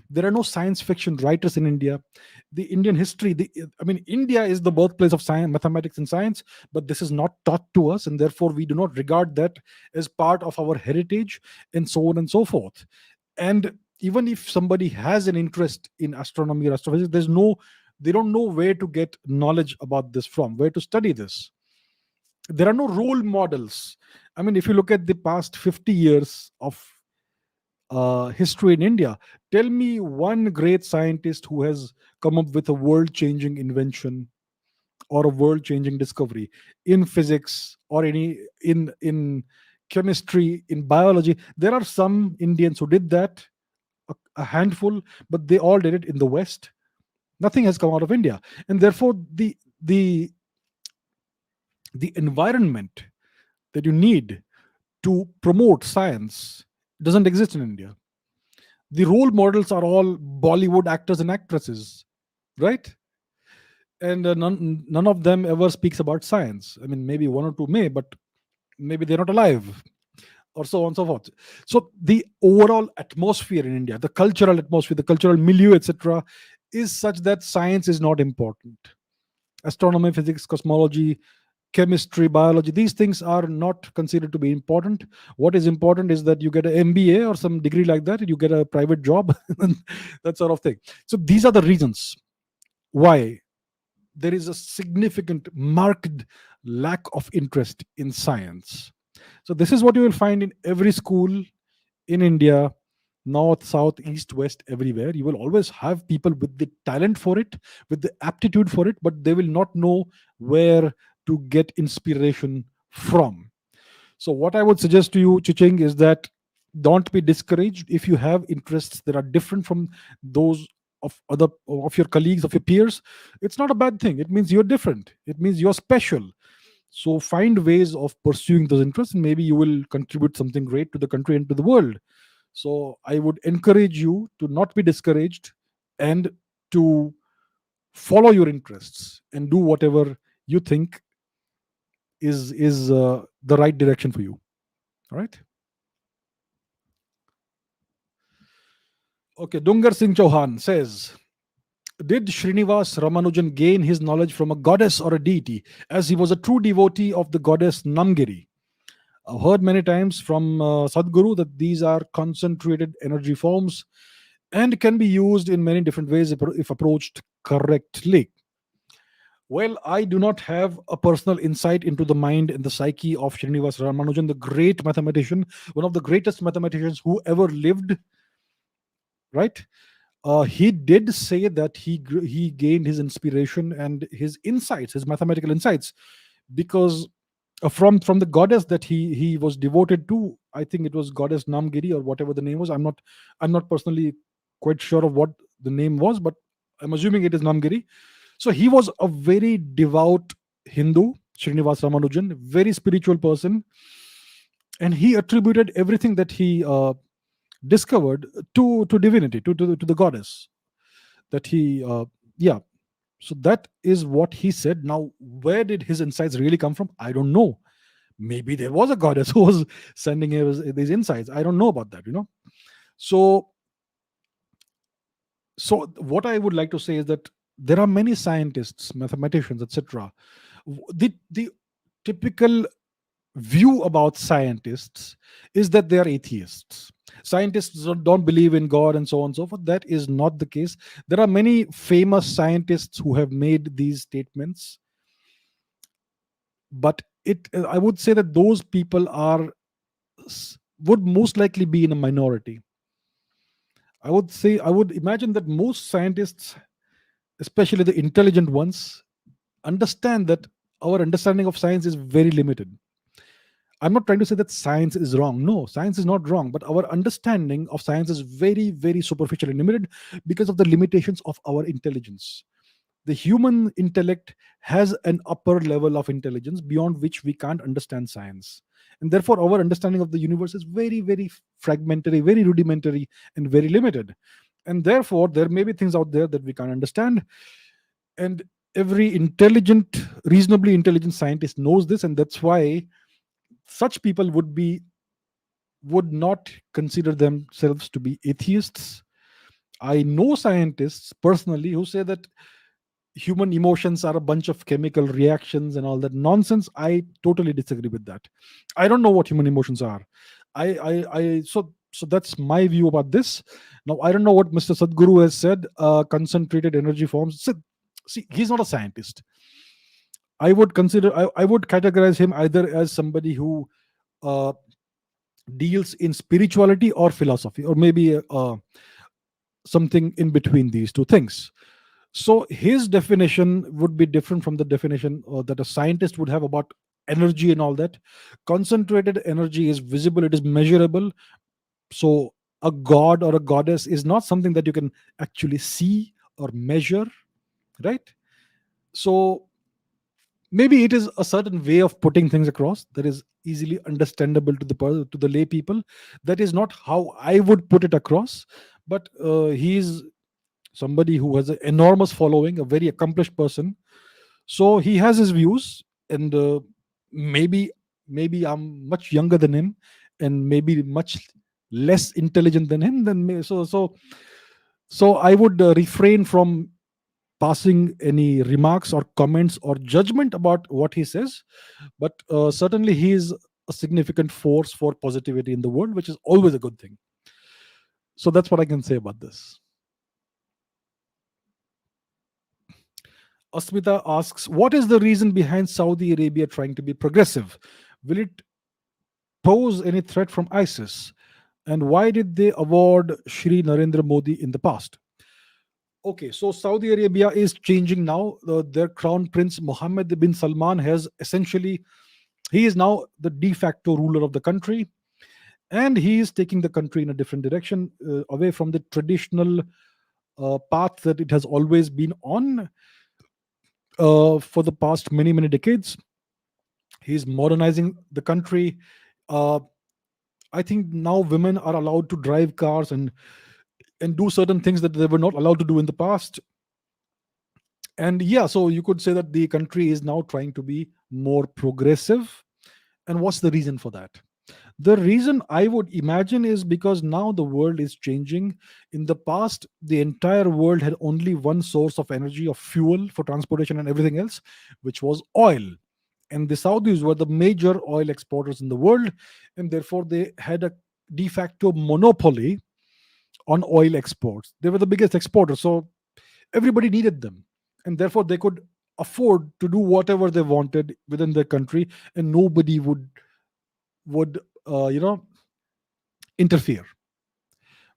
There are no science fiction writers in India. The Indian history, India is the birthplace of science, mathematics, and science, but this is not taught to us, and therefore we do not regard that as part of our heritage, and so on and so forth. And even if somebody has an interest in astronomy or astrophysics, they don't know where to get knowledge about this from, where to study this. There are no role models. If you look at the past 50 years of history in India, tell me one great scientist who has come up with a world-changing invention or a world-changing discovery in physics or in chemistry, in biology. There are some Indians who did that, a handful, but they all did it in the West. Nothing has come out of India, and therefore the environment that you need to promote science doesn't exist in India. The role models are all Bollywood actors and actresses, right? And none of them ever speaks about science. Maybe one or two may, but maybe they're not alive, or so on and so forth. So the overall atmosphere in India, the cultural atmosphere, the cultural milieu, etc., is such that science is not important. Astronomy, physics, cosmology, chemistry, biology, these things are not considered to be important. What is important is that you get an MBA or some degree like that, you get a private job, that sort of thing. So these are the reasons. Why? There is a significant, marked lack of interest in science. So, this is what you will find in every school in India, north, south, east, west, everywhere. You will always have people with the talent for it, with the aptitude for it, but they will not know where to get inspiration from. So, what I would suggest to you, Chiching, is that don't be discouraged if you have interests that are different from those of your colleagues, of your peers. It's not a bad thing. It means you're different. It means you're special. So find ways of pursuing those interests, and maybe you will contribute something great to the country and to the world. So I would encourage you to not be discouraged and to follow your interests and do whatever you think is the right direction for you. All right. Okay. Dungar Singh Chauhan says, did Srinivas Ramanujan gain his knowledge from a goddess or a deity, as he was a true devotee of the goddess Namgiri? I've heard many times from Sadhguru that these are concentrated energy forms and can be used in many different ways if approached correctly. Well, I do not have a personal insight into the mind and the psyche of Srinivas Ramanujan, the great mathematician, one of the greatest mathematicians who ever lived, right? He did say that he gained his inspiration and his insights, his mathematical insights, because from the goddess that he was devoted to. I think it was goddess Namgiri or whatever the name was. I'm not personally quite sure of what the name was, but I'm assuming it is Namgiri. So he was a very devout Hindu, Srinivas Ramanujan, very spiritual person, and he attributed everything that he discovered to divinity, to the goddess that he yeah. So that is what he said. Now, where did his insights really come from? I don't know. Maybe there was a goddess who was sending him these insights. I don't know about that. So what I would like to say is that there are many scientists, mathematicians, etc. The typical view about scientists is that they are atheists. Scientists don't believe in God and so on and so forth. That is not the case. There are many famous scientists who have made these statements, but I would say that those people would most likely be in a minority. I would imagine that most scientists, especially the intelligent ones, understand that our understanding of science is very limited. I'm not trying to say that science is wrong. No, science is not wrong, but our understanding of science is very, very superficial and limited because of the limitations of our intelligence. The human intellect has an upper level of intelligence beyond which we can't understand science. And therefore, our understanding of the universe is very, very fragmentary, very rudimentary, and very limited. And therefore, there may be things out there that we can't understand. And every reasonably intelligent scientist knows this. And that's why such people would not consider themselves to be atheists. I know scientists personally who say that human emotions are a bunch of chemical reactions and all that nonsense. I totally disagree with that. I don't know what human emotions are. So that's my view about this. Now I don't know what Mr. Sadhguru has said. Concentrated energy forms. See, he's not a scientist. I would categorize him either as somebody who uh, deals in spirituality or philosophy, or maybe something in between these two things. So his definition would be different from the definition that a scientist would have about energy and all that. Concentrated energy is visible, it is measurable. So a god or a goddess is not something that you can actually see or measure, right? So maybe it is a certain way of putting things across that is easily understandable to the lay people. That is not how I would put it across, but he's somebody who has an enormous following, a very accomplished person. So he has his views, and maybe I'm much younger than him, and maybe much less intelligent than him. Then so I would refrain from passing any remarks or comments or judgment about what he says. But certainly he is a significant force for positivity in the world, which is always a good thing. So that's what I can say about this. Asmita asks, what is the reason behind Saudi Arabia trying to be progressive? Will it pose any threat from ISIS? And why did they award Shri Narendra Modi in the past? Okay, so Saudi Arabia is changing now. Their crown prince Mohammed bin Salman has essentially, he is now the de facto ruler of the country, and he is taking the country in a different direction, away from the traditional path that it has always been on for the past many, many decades. He's modernizing the country. Uh, I think now women are allowed to drive cars and do certain things that they were not allowed to do in the past. And yeah, so you could say that the country is now trying to be more progressive. And what's the reason for that? The reason I would imagine is because now the world is changing. In the past, the entire world had only one source of energy, of fuel for transportation and everything else, which was oil. And the Saudis were the major oil exporters in the world, and therefore they had a de facto monopoly on oil exports. They were the biggest exporter, so everybody needed them, and therefore they could afford to do whatever they wanted within their country, and nobody would interfere.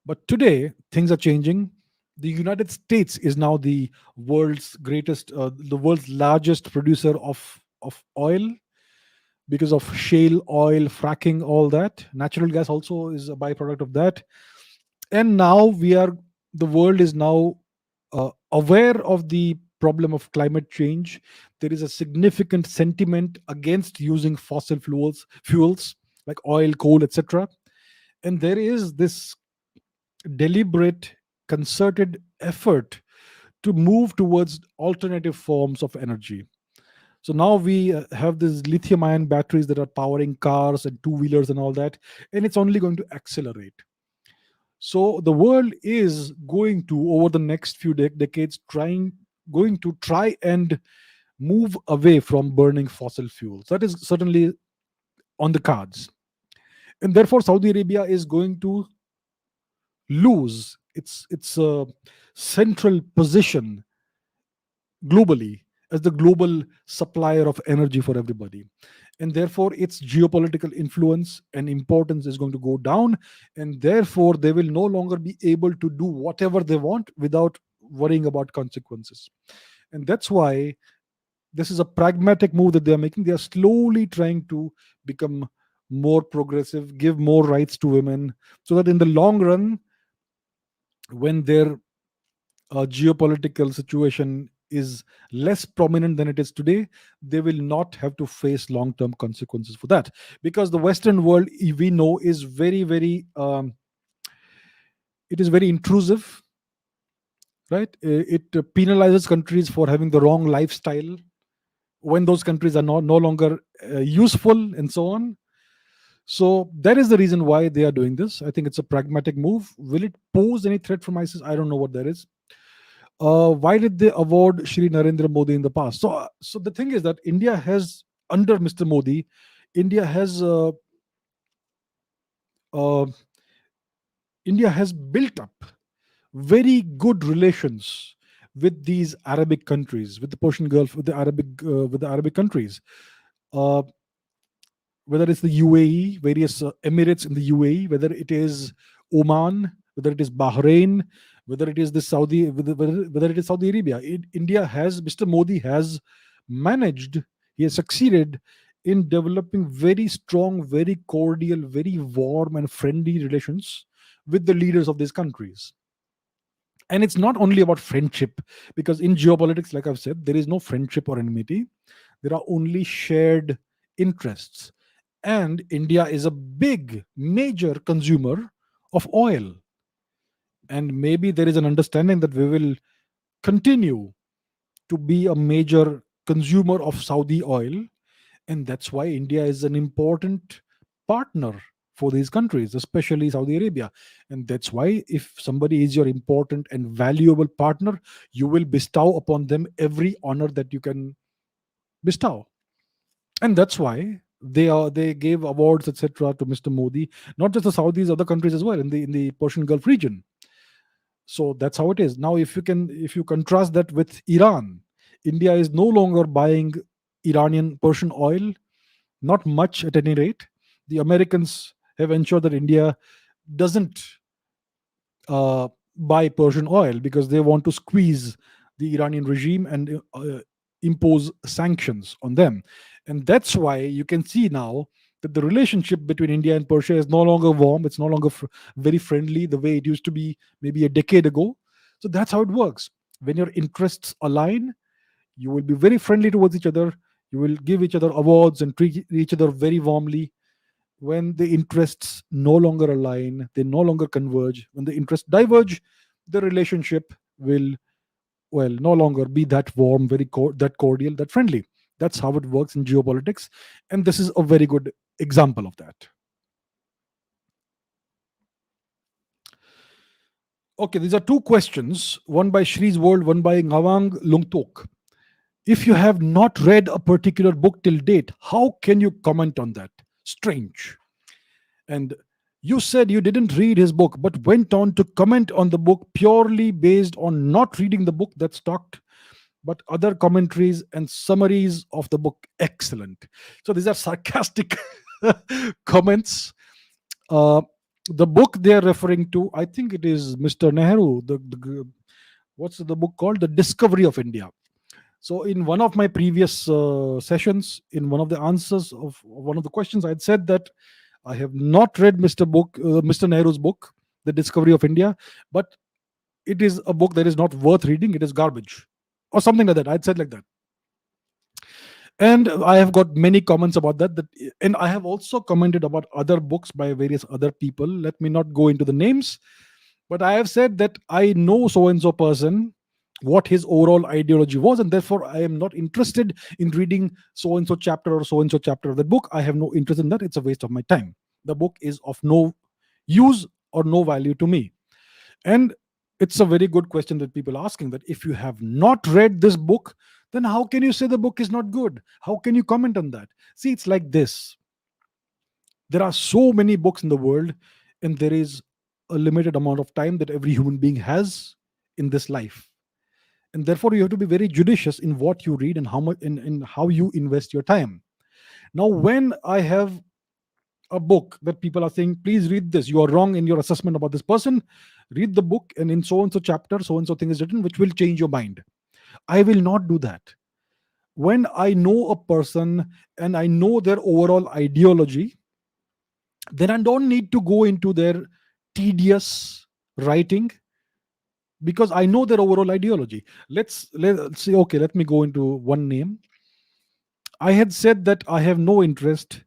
But today things are changing. The United States is now the world's largest producer of oil because of shale oil, fracking, all that. Natural gas also is a byproduct of that. And now the world is now aware of the problem of climate change. There is a significant sentiment against using fossil fuels like oil, coal, etc. And there is this deliberate, concerted effort to move towards alternative forms of energy. So now we have these lithium ion batteries that are powering cars and two wheelers and all that, and it's only going to accelerate. So the world is going to, over the next few decades, going to try and move away from burning fossil fuels. That is certainly on the cards. And therefore, Saudi Arabia is going to lose its central position globally as the global supplier of energy for everybody. And therefore its geopolitical influence and importance is going to go down, and therefore they will no longer be able to do whatever they want without worrying about consequences. And that's why this is a pragmatic move that they are making. They are slowly trying to become more progressive, give more rights to women, so that in the long run, when their geopolitical situation is less prominent than it is today, they will not have to face long term consequences for that. Because the Western world, we know, is very, very, it is very intrusive, right? It penalizes countries for having the wrong lifestyle when those countries are no longer useful and so on. So that is the reason why they are doing this. I think it's a pragmatic move. Will it pose any threat from ISIS? I don't know what that is. Why did they award Shri Narendra Modi in the past? So the thing is that India has, under Mr. Modi, India has uh, India has built up very good relations with these Arabic countries, with the Persian Gulf, with the Arabic countries. Uh, whether it's the UAE, various emirates in the UAE, whether it is Oman, whether it is Bahrain, whether it is the Saudi, whether it is Saudi Arabia. India has, Mr. Modi has managed, he has succeeded in developing very strong, very cordial, very warm and friendly relations with the leaders of these countries. And it's not only about friendship, because in geopolitics, like I've said, there is no friendship or enmity. There are only shared interests. And India is a big, major consumer of oil. And maybe there is an understanding that we will continue to be a major consumer of Saudi oil. And that's why India is an important partner for these countries, especially Saudi Arabia. And that's why, if somebody is your important and valuable partner, you will bestow upon them every honor that you can bestow. And that's why they gave awards, etc., to Mr. Modi, not just the Saudis, other countries as well in the Persian Gulf region. So that's how it is now. If you contrast that with Iran, India is no longer buying Iranian Persian oil, not much at any rate. The Americans have ensured that India doesn't buy Persian oil because they want to squeeze the Iranian regime and impose sanctions on them. And that's why you can see now that the relationship between India and Persia is no longer warm. It's no longer very friendly the way it used to be maybe a decade ago. So that's how it works. When your interests align, you will be very friendly towards each other. You will give each other awards and treat each other very warmly. When the interests no longer align, they no longer converge. When the interests diverge, the relationship will, well, no longer be that warm, that cordial, that friendly. That's how it works in geopolitics. And this is a very good example of that. Okay, these are two questions, one by Shree's World, one by Ngawang Lungtok. If you have not read a particular book till date, how can you comment on that? Strange. And you said you didn't read his book, but went on to comment on the book purely based on not reading the book that's talked, but other commentaries and summaries of the book. Excellent. So these are sarcastic comments. Uh, the book they're referring to, I think it is Mr. Nehru. What's the book called? The Discovery of India. So, in one of my previous sessions, in one of the answers of one of the questions, I had said that I have not read Mr. Nehru's book, The Discovery of India, but it is a book that is not worth reading. It is garbage, or something like that. I'd said like that, and I have got many comments about that. And I have also commented about other books by various other people. Let me not go into the names, but I have said that I know so and so person, what his overall ideology was, and therefore I am not interested in reading so and so chapter or so and so chapter of the book. I have no interest in that. It's a waste of my time. The book is of no use or no value to me. And it's a very good question that people are asking, that if you have not read this book, then how can you say the book is not good? How can you comment on that? See, it's like this. There are so many books in the world, and there is a limited amount of time that every human being has in this life. And therefore you have to be very judicious in what you read and how much in how you invest your time. Now, when I have a book that people are saying, please read this, you are wrong in your assessment about this person, read the book, and in so and so chapter, so and so thing is written, which will change your mind. I will not do that. When I know a person and I know their overall ideology, then I don't need to go into their tedious writing, because I know their overall ideology. Let's say, okay, let me go into one name. I had said that I have no interest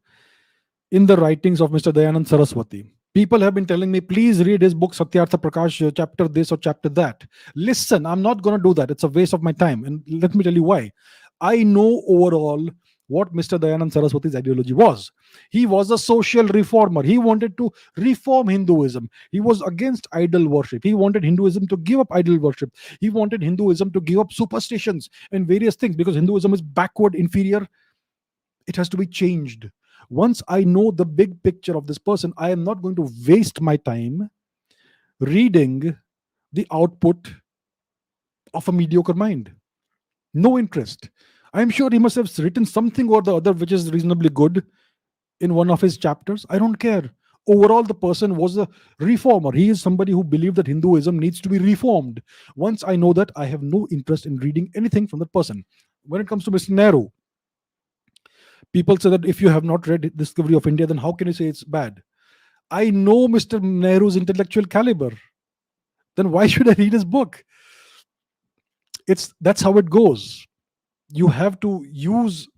in the writings of Mr. Dayanand Saraswati. People have been telling me, please read his book Satyartha Prakash, chapter this or chapter that. Listen, I'm not going to do that. It's a waste of my time. And let me tell you why. I know overall what Mr. Dayanand Saraswati's ideology was. He was a social reformer. He wanted to reform Hinduism. He was against idol worship. He wanted Hinduism to give up idol worship. He wanted Hinduism to give up superstitions and various things, because Hinduism is backward, inferior. It has to be changed. Once I know the big picture of this person, I am not going to waste my time reading the output of a mediocre mind. No interest. I'm sure he must have written something or the other which is reasonably good in one of his chapters. I don't care. Overall, the person was a reformer. He is somebody who believed that Hinduism needs to be reformed. Once I know that, I have no interest in reading anything from that person. When it comes to Mr. Nehru, people say that if you have not read Discovery of India, then how can you say it's bad? I know Mr. Nehru's intellectual caliber. Then why should I read his book? That's how it goes. You have to use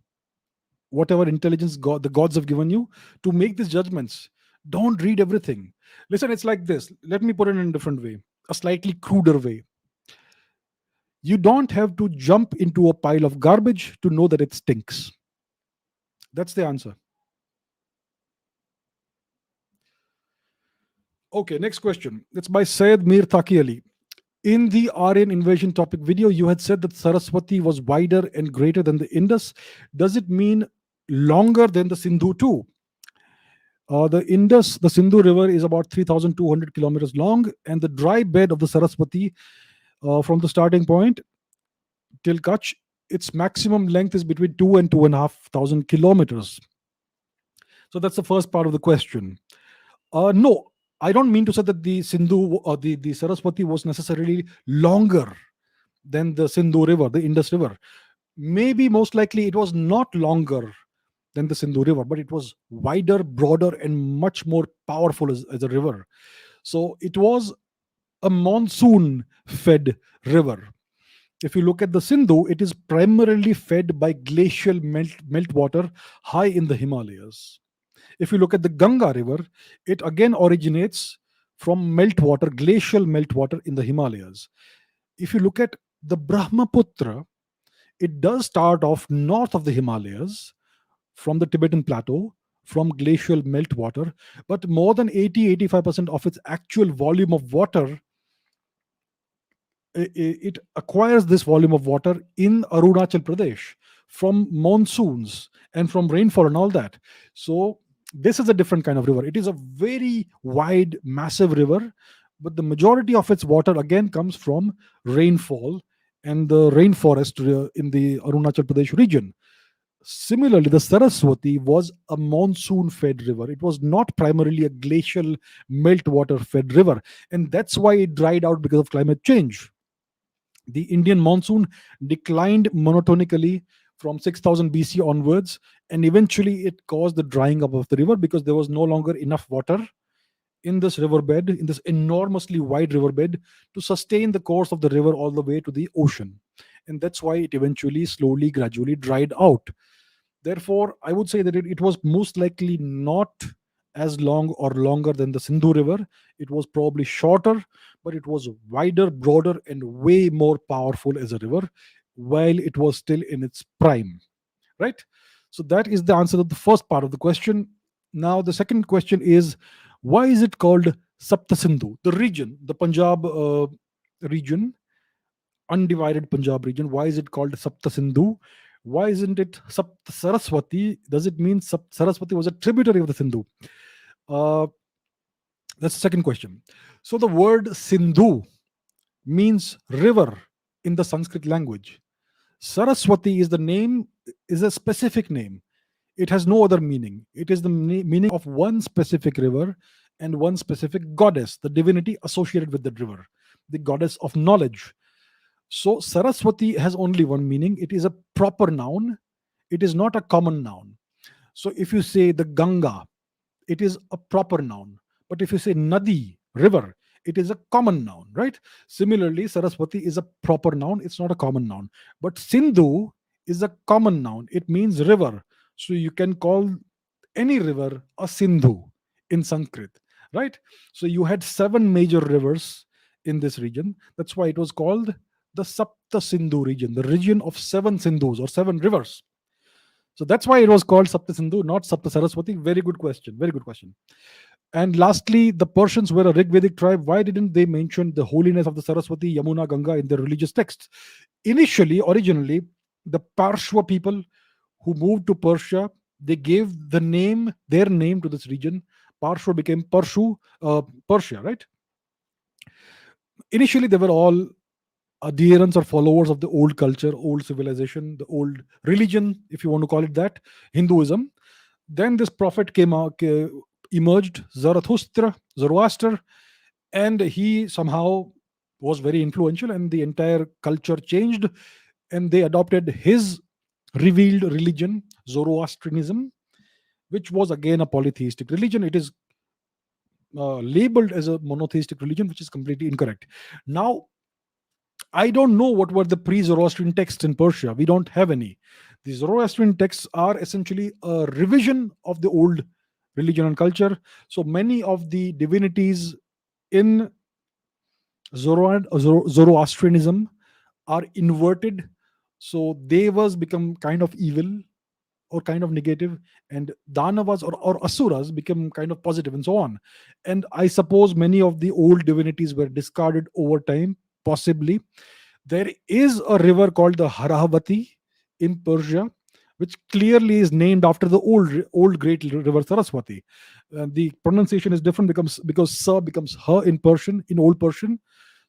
whatever intelligence the gods have given you to make these judgments. Don't read everything. Listen, it's like this. Let me put it in a different way, a slightly cruder way. You don't have to jump into a pile of garbage to know that it stinks. That's the answer. Okay, next question. It's by Syed Mir Taqi Ali. In the Aryan invasion topic video, you had said that Saraswati was wider and greater than the Indus. Does it mean longer than the Sindhu too? The Sindhu River is about 3,200 kilometers long, and the dry bed of the Saraswati from the starting point till Kutch Its maximum length is between 2 and 2,500 kilometers. So that's the first part of the question. No, I don't mean to say that the Sindhu or the Saraswati was necessarily longer than the Sindhu River, the Indus River. Maybe most likely it was not longer than the Sindhu River, but it was wider, broader, and much more powerful as a river. So it was a monsoon fed river. If you look at the Sindhu, it is primarily fed by glacial meltwater high in the Himalayas. If you look at the Ganga River, it again originates from meltwater, glacial meltwater in the Himalayas. If you look at the Brahmaputra, it does start off north of the Himalayas from the Tibetan plateau, from glacial meltwater, but more than 80-85% of its actual volume of water, it acquires this volume of water in Arunachal Pradesh from monsoons and from rainfall and all that. So this is a different kind of river. It is a very wide, massive river, but the majority of its water again comes from rainfall and the rainforest in the Arunachal Pradesh region. Similarly, the Saraswati was a monsoon fed river. It was not primarily a glacial meltwater fed river. And that's why it dried out because of climate change. The Indian monsoon declined monotonically from 6000 BC onwards, and eventually it caused the drying up of the river because there was no longer enough water in this riverbed, in this enormously wide riverbed, to sustain the course of the river all the way to the ocean. And that's why it eventually, slowly, gradually dried out. Therefore, I would say that it was most likely not as long or longer than the Sindhu River. It was probably shorter, but it was wider, broader, and way more powerful as a river while it was still in its prime. Right? So that is the answer to the first part of the question. Now, the second question is, why is it called Sapta Sindhu? The region, the Punjab region, undivided Punjab region. Why is it called Sapta Sindhu? Why isn't it Sapta Saraswati? Does it mean Saraswati was a tributary of the Sindhu? Uh, that's the second question. So the word Sindhu means river in the Sanskrit language. Saraswati is the name, is a specific name. It has no other meaning. It is the meaning of one specific river and one specific goddess, the divinity associated with that river, the goddess of knowledge. So Saraswati has only one meaning. It is a proper noun. It is not a common noun. So if you say the Ganga, it is a proper noun. But if you say Nadi, river, it is a common noun, right? Similarly, Saraswati is a proper noun. It's not a common noun. But Sindhu is a common noun. It means river. So you can call any river a Sindhu in Sanskrit, right? So you had seven major rivers in this region. That's why it was called the Sapta Sindhu region, the region of seven Sindhus or seven rivers. So that's why it was called Sapta Sindhu, not Sapta Saraswati. Very good question. Very good question. And lastly, the Persians were a Rigvedic tribe. Why didn't they mention the holiness of the Saraswati, Yamuna, Ganga in their religious texts? Originally, the Parshva people who moved to Persia, they gave their name to this region. Parshva became Persia, right? Initially, they were all adherents or followers of the old culture, old civilization, the old religion, if you want to call it that, Hinduism. Then this prophet emerged, Zoroaster, and he somehow was very influential, and the entire culture changed, and they adopted his revealed religion, Zoroastrianism, which was again a polytheistic religion. It is labeled as a monotheistic religion, which is completely incorrect. Now, I don't know what were the pre-Zoroastrian texts in Persia. We don't have any. The Zoroastrian texts are essentially a revision of the old religion and culture. So many of the divinities in Zoroastrianism are inverted. So devas become kind of evil or kind of negative, and Danavas or Asuras become kind of positive, and so on. And I suppose many of the old divinities were discarded over time, possibly. There is a river called the Harahavati in Persia, which clearly is named after the old great river Saraswati. The pronunciation is different because Sa becomes Ha in Persian, in Old Persian.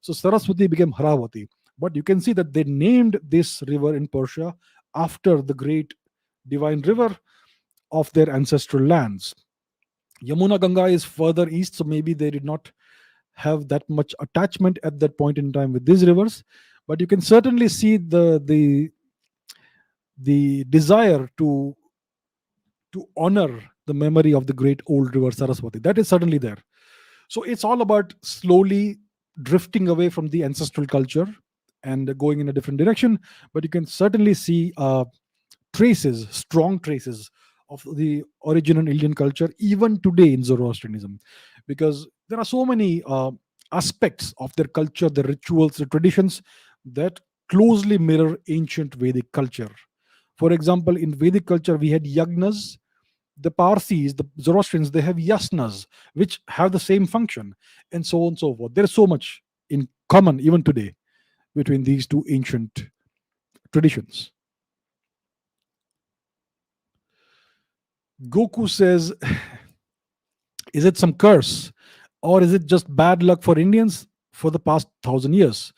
So Saraswati became Haravati. But you can see that they named this river in Persia after the great divine river of their ancestral lands. Yamuna Ganga is further east, so maybe they did not have that much attachment at that point in time with these rivers. But you can certainly see the desire to honor the memory of the great old river Saraswati. That is certainly there. So it's all about slowly drifting away from the ancestral culture and going in a different direction. But you can certainly see traces, strong traces of the original Indian culture even today in Zoroastrianism, because there are so many aspects of their culture, their rituals, their traditions that closely mirror ancient Vedic culture. For example, in Vedic culture, we had yagnas. The Parsis, the Zoroastrians, they have yasnas, which have the same function, and so on and so forth. There is so much in common even today between these two ancient traditions. Goku says, is it some curse or is it just bad luck for Indians for the past 1,000 years?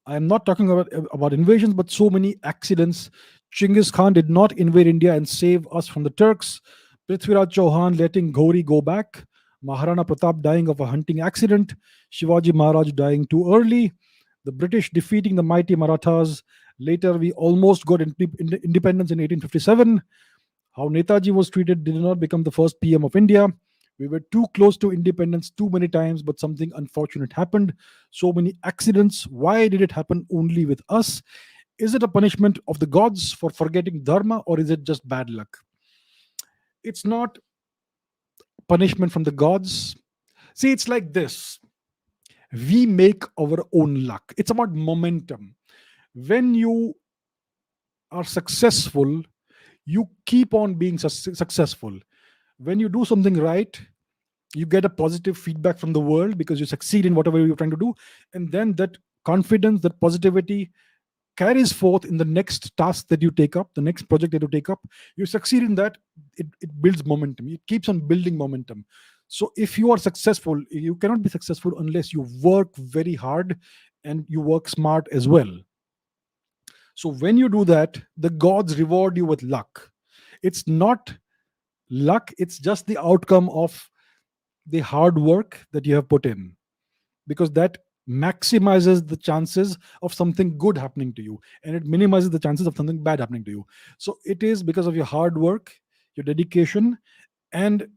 I am not talking about invasions, but so many accidents. Chinggis Khan did not invade India and save us from the Turks. Prithviraj Chauhan letting Ghori go back. Maharana Pratap dying of a hunting accident. Shivaji Maharaj dying too early. The British defeating the mighty Marathas. Later, we almost got independence in 1857. How Netaji was treated did not become the first PM of India. We were too close to independence too many times, but something unfortunate happened. So many accidents. Why did it happen only with us? Is it a punishment of the gods for forgetting Dharma, or is it just bad luck? It's not punishment from the gods. See, it's like this: we make our own luck. It's about momentum. When you are successful, you keep on being successful. When you do something right, you get a positive feedback from the world because you succeed in whatever you're trying to do. And then that confidence, that positivity carries forth in the next task that you take up, the next project that you take up. You succeed in that, it builds momentum. It keeps on building momentum. So if you are successful, you cannot be successful unless you work very hard and you work smart as well. So when you do that, the gods reward you with luck. It's not luck, it's just the outcome of the hard work that you have put in, because that maximizes the chances of something good happening to you and it minimizes the chances of something bad happening to you. So it is because of your hard work, your dedication, and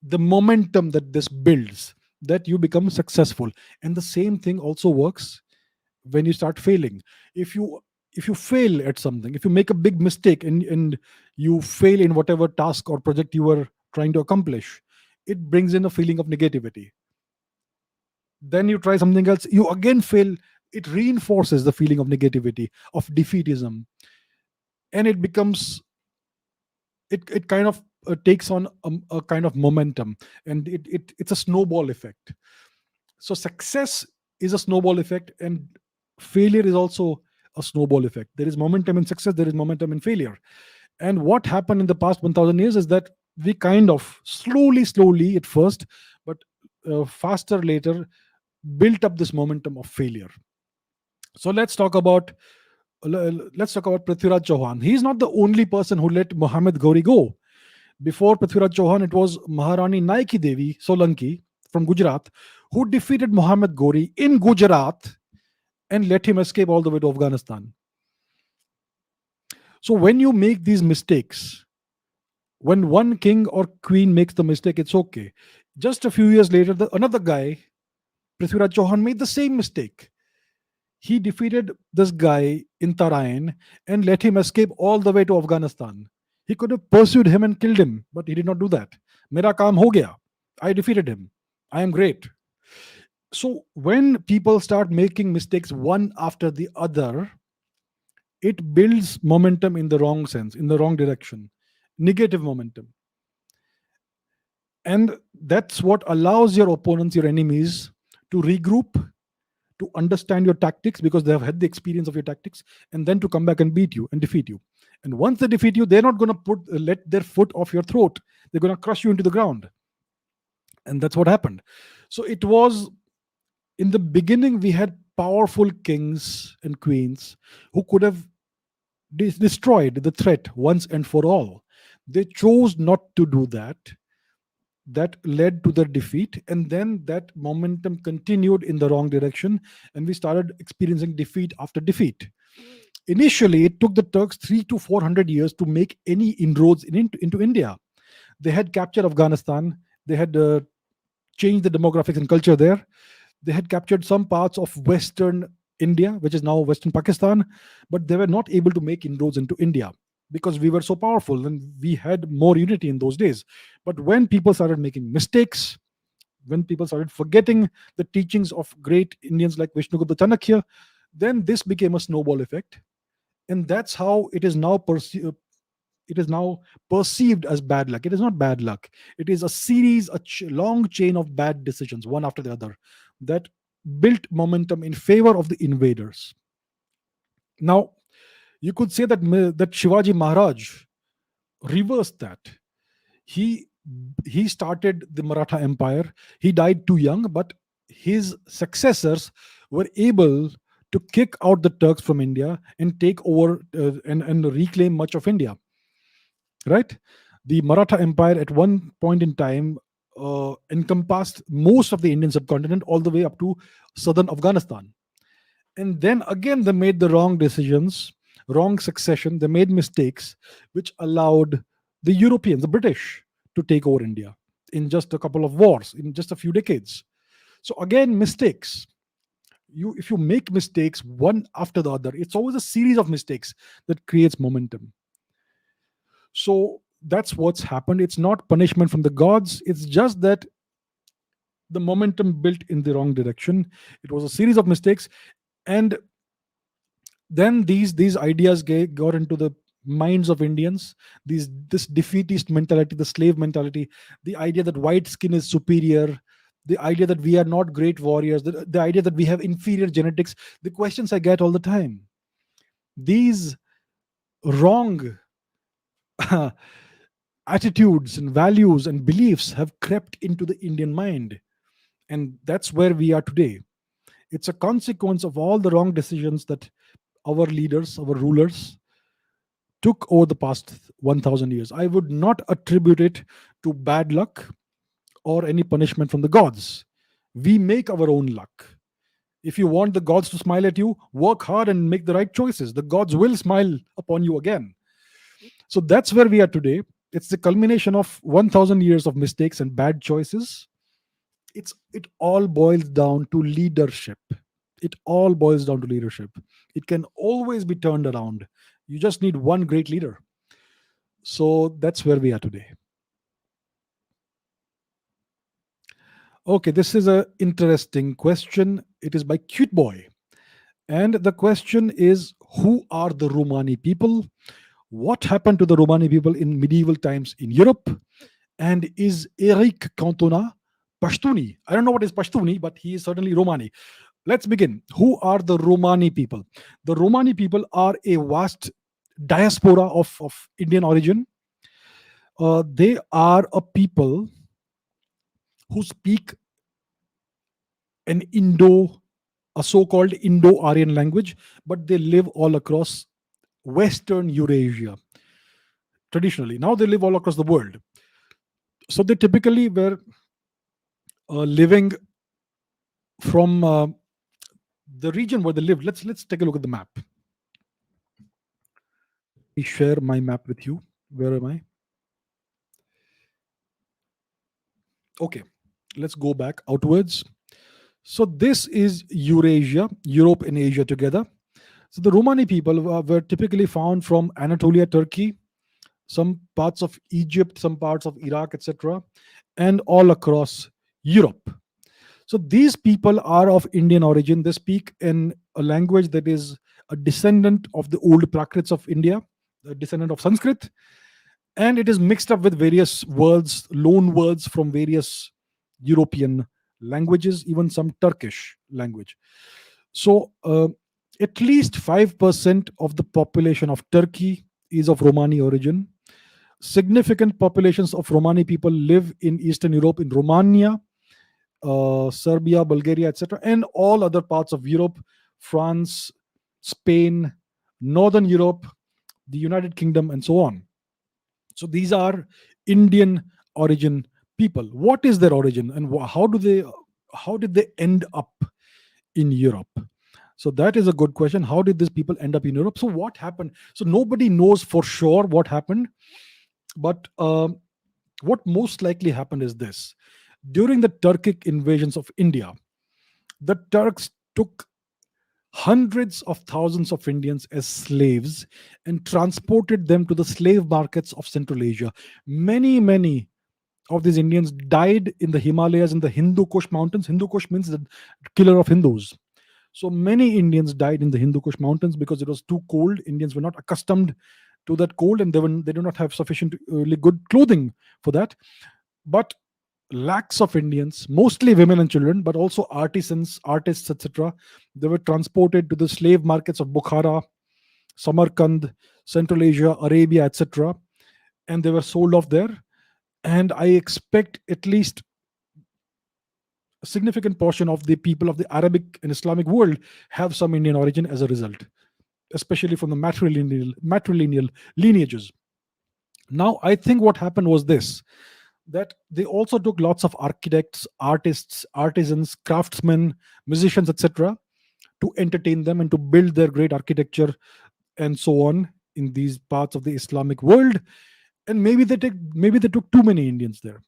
the momentum that this builds that you become successful. And the same thing also works when you start failing. If you fail at something, if you make a big mistake and you fail in whatever task or project you were trying to accomplish, it brings in a feeling of negativity. Then you try something else, you again fail, it reinforces the feeling of negativity, of defeatism, and it becomes, it kind of takes on a kind of momentum, and it's a snowball effect. So success is a snowball effect, and failure is also a snowball effect. There is momentum in success, there is momentum in failure. And what happened in the past 1,000 years is that we kind of slowly at first, but faster later, built up this momentum of failure. So let's talk about Prithviraj Chauhan. He's not the only person who let Muhammad Ghori go. Before Prithviraj Chauhan, it was Maharani Naiki Devi Solanki from Gujarat who defeated Muhammad Ghori in Gujarat and let him escape all the way to Afghanistan. So when you make these mistakes, when one king or queen makes the mistake, it's okay. Just a few years later, another guy, Prithviraj Chauhan, made the same mistake. He defeated this guy in Tarain and let him escape all the way to Afghanistan. He could have pursued him and killed him, but he did not do that. Mera kaam ho gaya. I defeated him. I am great. So when people start making mistakes one after the other, it builds momentum in the wrong sense, in the wrong direction, negative momentum. And that's what allows your opponents, your enemies, to regroup, to understand your tactics because they have had the experience of your tactics, and then to come back and beat you and defeat you. And once they defeat you, they're not going to let their foot off your throat. They're going to crush you into the ground. And that's what happened. So it was, in the beginning, we had powerful kings and queens who could have destroyed the threat once and for all. They chose not to do that. That led to their defeat, and then that momentum continued in the wrong direction, and we started experiencing defeat after defeat. Initially, it took the Turks 3 to 400 years to make any inroads into India. They had captured Afghanistan, they had changed the demographics and culture there. They had captured some parts of Western India, which is now Western Pakistan, but they were not able to make inroads into India because we were so powerful and we had more unity in those days. But when people started making mistakes, when people started forgetting the teachings of great Indians like Vishnugupta Chanakya, then this became a snowball effect. And that's how it is now perceived as bad luck. It is not bad luck. It is a series, long chain of bad decisions, one after the other, that built momentum in favor of the invaders. Now, you could say that Shivaji Maharaj reversed that. He he started the Maratha Empire. He died too young, but his successors were able to kick out the Turks from India and take over and reclaim much of India. Right? The Maratha Empire at one point in time encompassed most of the Indian subcontinent all the way up to southern Afghanistan. And then again, they made the wrong decisions, wrong succession. They made mistakes, which allowed the Europeans, the British, to take over India in just a couple of wars, in just a few decades. So again, mistakes. If you make mistakes one after the other, it's always a series of mistakes that creates momentum. So that's what's happened. It's not punishment from the gods. It's just that the momentum built in the wrong direction. It was a series of mistakes, and then these ideas got into the minds of Indians. This defeatist mentality, the slave mentality, the idea that white skin is superior, the idea that we are not great warriors, the idea that we have inferior genetics. The questions I get all the time. These wrong attitudes and values and beliefs have crept into the Indian mind, and that's where we are today. It's a consequence of all the wrong decisions that our leaders, our rulers, took over the past 1000 years. I would not attribute it to bad luck or any punishment from the gods. We make our own luck. If you want the gods to smile at you, work hard and make the right choices. The gods will smile upon you again. So that's where we are today. It's the culmination of 1000 years of mistakes and bad choices. It all boils down to leadership. It all boils down to leadership. It can always be turned around. You just need one great leader. So that's where we are today. Okay, this is an interesting question. It is by Cute Boy. And the question is, who are the Romani people? What happened to the Romani people in medieval times in Europe? And is Eric Cantona Pashtuni? I don't know what is Pashtuni, but he is certainly Romani. Let's begin. Who are the Romani people? The Romani people are a vast diaspora of Indian origin. They are a people who speak an a so-called Indo-Aryan language, but they live all across Western Eurasia. Traditionally, now they live all across the world. So they typically were living from the region where they lived. Let's take a look at the map. Let me share my map with you. Where am I? Okay, let's go back outwards. So this is Eurasia, Europe and Asia together. So the Romani people were typically found from Anatolia, Turkey, some parts of Egypt, some parts of Iraq, etc., and all across Europe. So these people are of Indian origin. They speak in a language that is a descendant of the old Prakrits of India, a descendant of Sanskrit, and it is mixed up with various words, loan words from various European languages, even some Turkish language. So at least 5% of the population of Turkey is of Romani origin. Significant populations of Romani people live in Eastern Europe, in Romania, Serbia, Bulgaria, etc., and all other parts of Europe, France, Spain, Northern Europe, the United Kingdom, and so on. So these are Indian origin people. What is their origin, and how did they end up in Europe? So that is a good question. How did these people end up in Europe? So what happened? So nobody knows for sure what happened, but what most likely happened is this: during the Turkic invasions of India, the Turks took hundreds of thousands of Indians as slaves and transported them to the slave markets of Central Asia. Many of these Indians died in the Himalayas in the Hindu Kush mountains. Hindu Kush means the killer of Hindus. So many Indians died in the Hindu Kush mountains because it was too cold. Indians were not accustomed to that cold, and they do not have sufficient good clothing for that. But lakhs of Indians, mostly women and children, but also artisans, artists, etc., they were transported to the slave markets of Bukhara, Samarkand, Central Asia, Arabia, etc., and they were sold off there. And I expect at least a significant portion of the people of the Arabic and Islamic world have some Indian origin as a result, especially from the matrilineal lineages. Now, I think what happened was this: that they also took lots of architects, artists, artisans, craftsmen, musicians, etc., to entertain them and to build their great architecture and so on in these parts of the Islamic world. And maybe they took too many Indians there,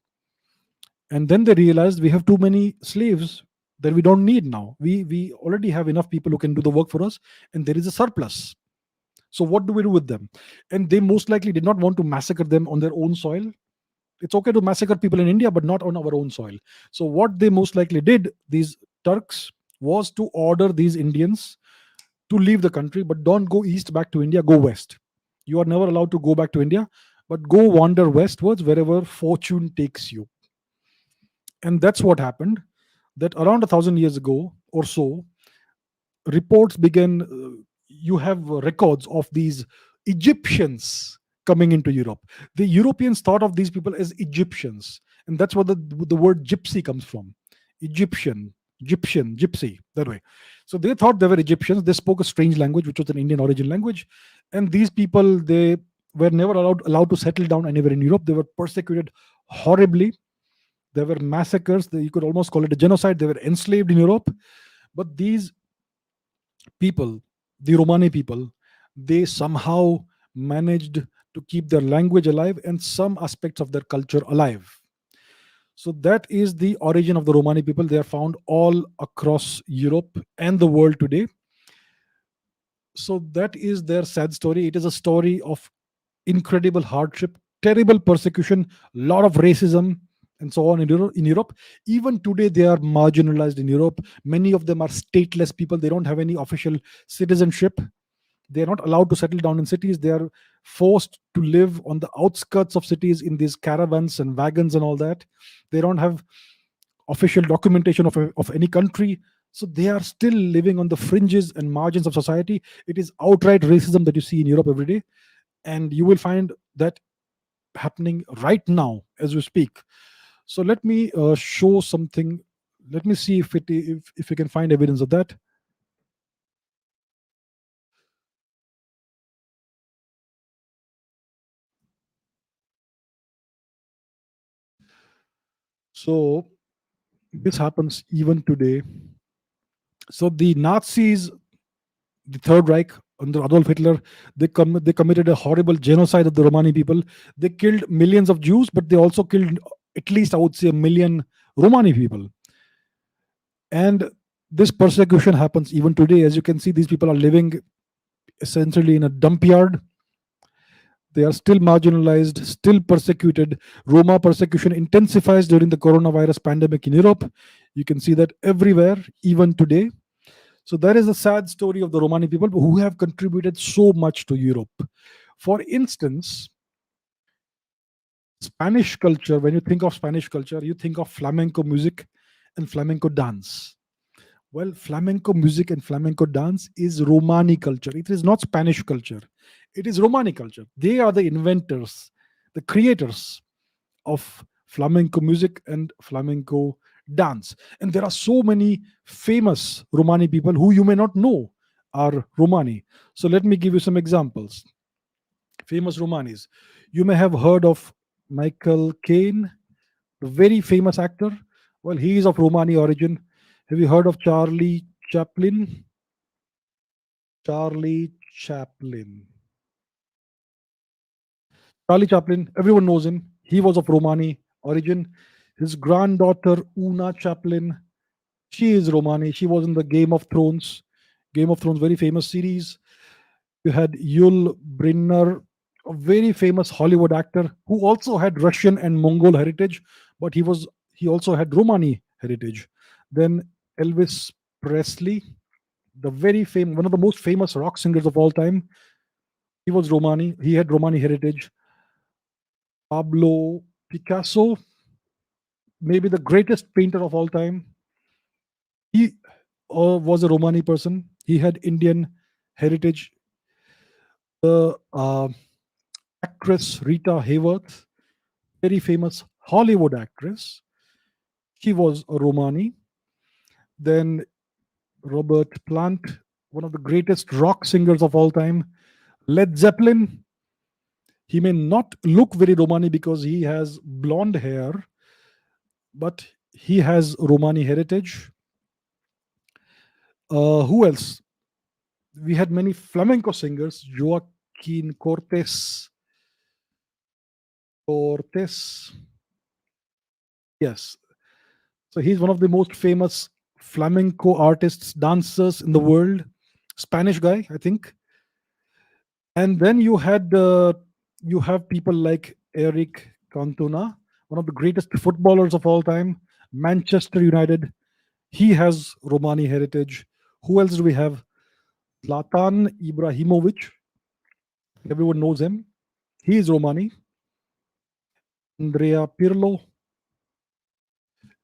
and then they realized we have too many slaves that we don't need now. We already have enough people who can do the work for us, and there is a surplus. So what do we do with them? And they most likely did not want to massacre them on their own soil. It's okay to massacre people in India, but not on our own soil. So what they most likely did, these Turks, was to order these Indians to leave the country, but don't go east back to India, go west. You are never allowed to go back to India, but go wander westwards wherever fortune takes you. And that's what happened. That around 1,000 years ago or so, reports began. You have records of these Egyptians coming into Europe. The Europeans thought of these people as Egyptians, and that's where the word gypsy comes from. Egyptian, gypsy, that way. So they thought they were Egyptians. They spoke a strange language, which was an Indian origin language. And these people, they were never allowed to settle down anywhere in Europe. They were persecuted horribly. There were massacres. You could almost call it a genocide. They were enslaved in Europe. But these people, the Romani people, they somehow managed to keep their language alive and some aspects of their culture alive. So that is the origin of the Romani people. They are found all across Europe and the world today. So that is their sad story. It is a story of incredible hardship, terrible persecution, lot of racism, and so on in Europe. Even today, they are marginalized in Europe. Many of them are stateless people. They don't have any official citizenship. They are not allowed to settle down in cities. They are forced to live on the outskirts of cities in these caravans and wagons and all that. They don't have official documentation of any country. So they are still living on the fringes and margins of society. It is outright racism that you see in Europe every day. And you will find that happening right now as we speak. So let me show something. Let me see if we can find evidence of that. So this happens even today. So the Nazis, the Third Reich under Adolf Hitler, they committed a horrible genocide of the Romani people. They killed millions of Jews, but they also killed at least, I would say, a million Romani people. And this persecution happens even today. As you can see, these people are living essentially in a dump yard. They are still marginalized, still persecuted. Roma persecution intensifies during the coronavirus pandemic in Europe. You can see that everywhere, even today. So that is the sad story of the Romani people who have contributed so much to Europe. For instance, Spanish culture, when you think of Spanish culture, you think of flamenco music and flamenco dance. Well, flamenco music and flamenco dance is Romani culture. It is not Spanish culture. It is Romani culture. They are the inventors, the creators of flamenco music and flamenco dance. And there are so many famous Romani people who you may not know are Romani. So let me give you some examples. Famous Romanis. You may have heard of Michael Caine, the very famous actor. Well, he is of Romani origin. Have you heard of Charlie Chaplin? Charlie Chaplin. Charlie Chaplin, everyone knows him. He was of Romani origin. His granddaughter, Una Chaplin, she is Romani. She was in the Game of Thrones. Game of Thrones, very famous series. You had Yul Brynner, a very famous Hollywood actor who also had Russian and Mongol heritage, but he also had Romani heritage. Then Elvis Presley, the very famous, one of the most famous rock singers of all time. He was Romani. He had Romani heritage. Pablo Picasso, maybe the greatest painter of all time. He was a Romani person. He had Indian heritage. The actress Rita Hayworth, very famous Hollywood actress, she was a Romani. Then Robert Plant, one of the greatest rock singers of all time. Led Zeppelin, he may not look very Romani because he has blonde hair, but he has Romani heritage. Who else? We had many flamenco singers. Joaquin Cortes. Yes. So he's one of the most famous flamenco artists, dancers in the world. Spanish guy, I think. And then you have people like Eric Cantona, one of the greatest footballers of all time. Manchester United. He has Romani heritage. Who else do we have? Zlatan Ibrahimovic. Everyone knows him. He is Romani. Andrea Pirlo,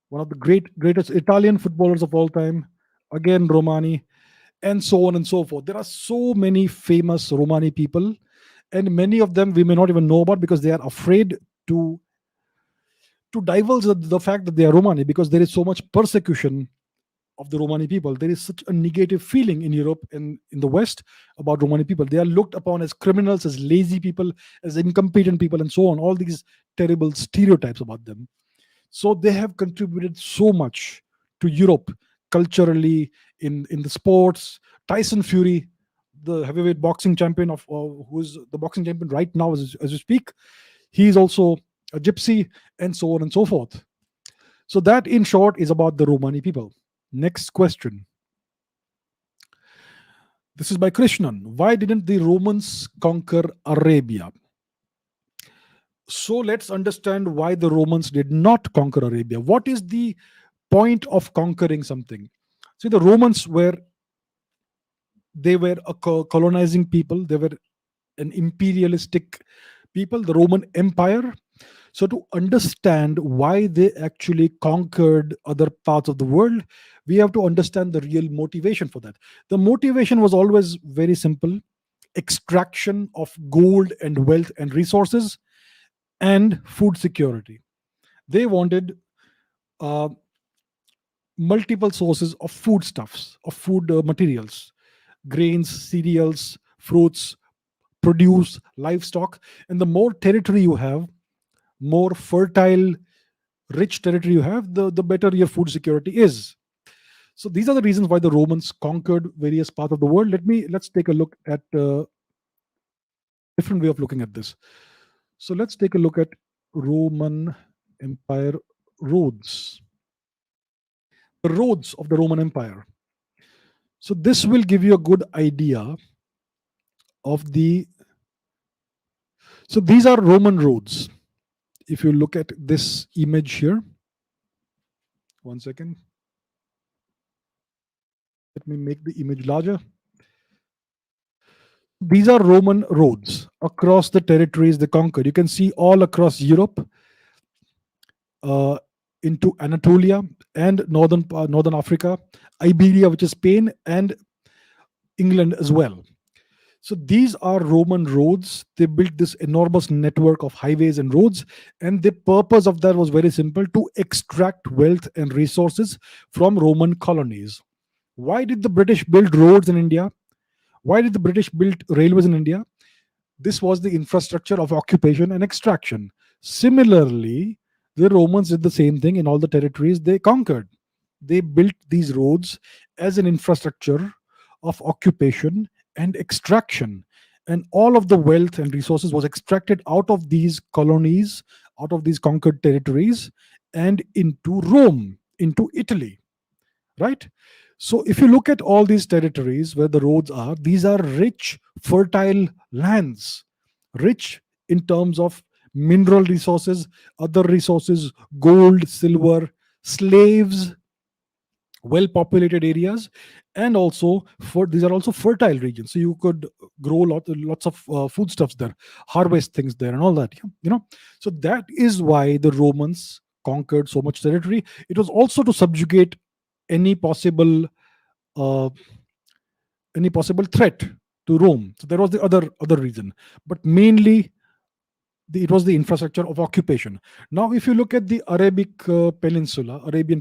one of the greatest Italian footballers of all time. Again, Romani, and so on and so forth. There are so many famous Romani people, and many of them we may not even know about because they are afraid to divulge the fact that they are Romani because there is so much persecution of the Romani people. There is such a negative feeling in Europe and in the West about Romani people. They are looked upon as criminals, as lazy people, as incompetent people, and so on. All these terrible stereotypes about them. So they have contributed so much to Europe culturally in the sports. Tyson Fury, the heavyweight boxing champion of who is the boxing champion right now as we speak, he is also a gypsy, and so on and so forth. So that, in short, is about the Romani people. Next question. This is by Krishnan. Why didn't the Romans conquer Arabia? So let's understand why the Romans did not conquer Arabia. What is the point of conquering something? See, the Romans were a colonizing people. They were an imperialistic people, the Roman Empire. So to understand why they actually conquered other parts of the world, we have to understand the real motivation for that. The motivation was always very simple: extraction of gold and wealth and resources, and food security. They wanted uh, multiple sources of foodstuffs, of food materials, grains, cereals, fruits, produce, livestock. And the more territory you have, more fertile, rich territory you have, the better your food security is. So these are the reasons why the Romans conquered various parts of the world. Let's take a look at a different way of looking at this. So let's take a look at Roman Empire roads. The roads of the Roman Empire. So this will give you a good idea of the. So these are Roman roads. If you look at this image here, one second. Let me make the image larger. These are Roman roads across the territories they conquered. You can see all across Europe, into Anatolia and northern Africa, Iberia, which is Spain, and England as well. So these are Roman roads. They built this enormous network of highways and roads, and the purpose of that was very simple: to extract wealth and resources from Roman colonies. Why did the British build roads in India? Why did the British build railways in India? This was the infrastructure of occupation and extraction. Similarly, the Romans did the same thing in all the territories they conquered. They built these roads as an infrastructure of occupation and extraction. And all of the wealth and resources was extracted out of these colonies, out of these conquered territories, and into Rome, into Italy, right? So if you look at all these territories where the roads are, these are rich, fertile lands, rich in terms of mineral resources, other resources, gold, silver, slaves, well populated areas, and also for these are also fertile regions, so you could grow lots of foodstuffs there, harvest things there and all that, so that is why the Romans conquered so much territory. It was also to subjugate any possible uh, any possible threat to Rome. So there was the other reason, but mainly it was the infrastructure of occupation. Now if you look at the Arabian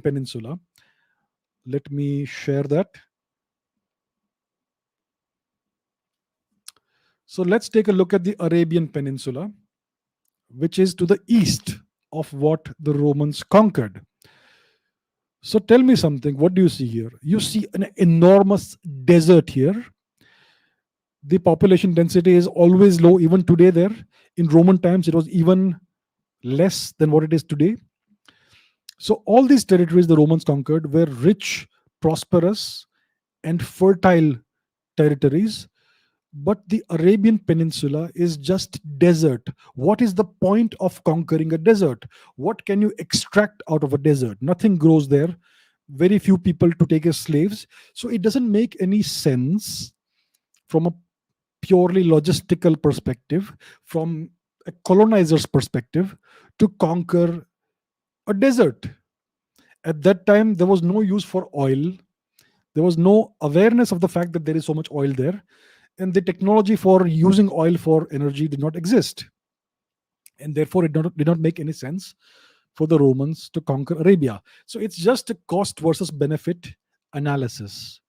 Peninsula, let me share that. So let's take a look at the Arabian Peninsula, which is to the east of what the Romans conquered. So tell me something. What do you see here? You see an enormous desert here. The population density is always low, even today there. In Roman times, it was even less than what it is today. So all these territories the Romans conquered were rich, prosperous, and fertile territories. But the Arabian Peninsula is just desert. What is the point of conquering a desert? What can you extract out of a desert? Nothing grows there. Very few people to take as slaves. So it doesn't make any sense from a purely logistical perspective, from a colonizer's perspective, to conquer a desert. At that time, there was no use for oil. There was no awareness of the fact that there is so much oil there, and the technology for using oil for energy did not exist, and therefore did not make any sense for the Romans to conquer Arabia. So it's just a cost versus benefit analysis.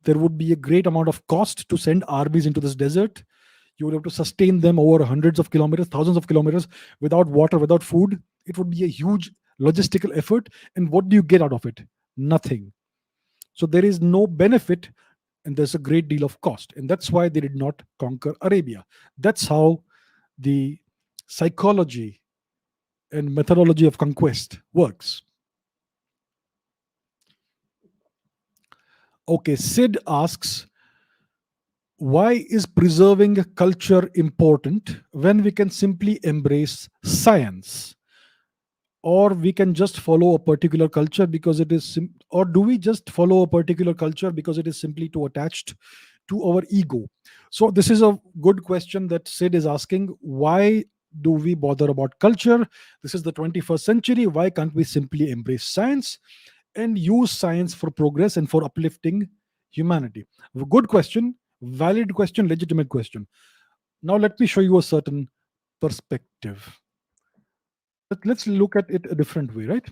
There would be a great amount of cost to send armies into this desert. You would have to sustain them over hundreds of kilometers, thousands of kilometers, without water, without food. It would be a huge logistical effort. And what do you get out of it? Nothing. So there is no benefit, and there's a great deal of cost. And that's why they did not conquer Arabia. That's how the psychology and methodology of conquest works. Okay, Sid asks, why is preserving culture important when we can simply embrace science? Or we can just follow a particular culture because it is or do we just follow a particular culture because it is simply too attached to our ego? So this is a good question that Sid is asking. Why do we bother about culture? This is the 21st century. Why can't we simply embrace science and use science for progress and for uplifting humanity? Good question, valid question, legitimate question. Now let me show you a certain perspective. Let's look at it a different way, right?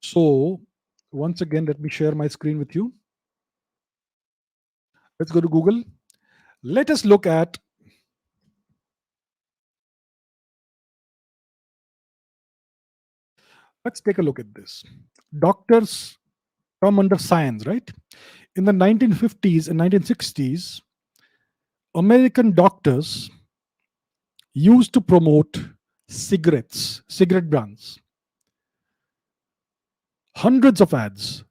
So once again, let me share my screen with you. Let's go to Google. Let us look at let's take a look at this. Doctors come under science, right? In the 1950s and 1960s, American doctors used to promote cigarette brands. Hundreds of ads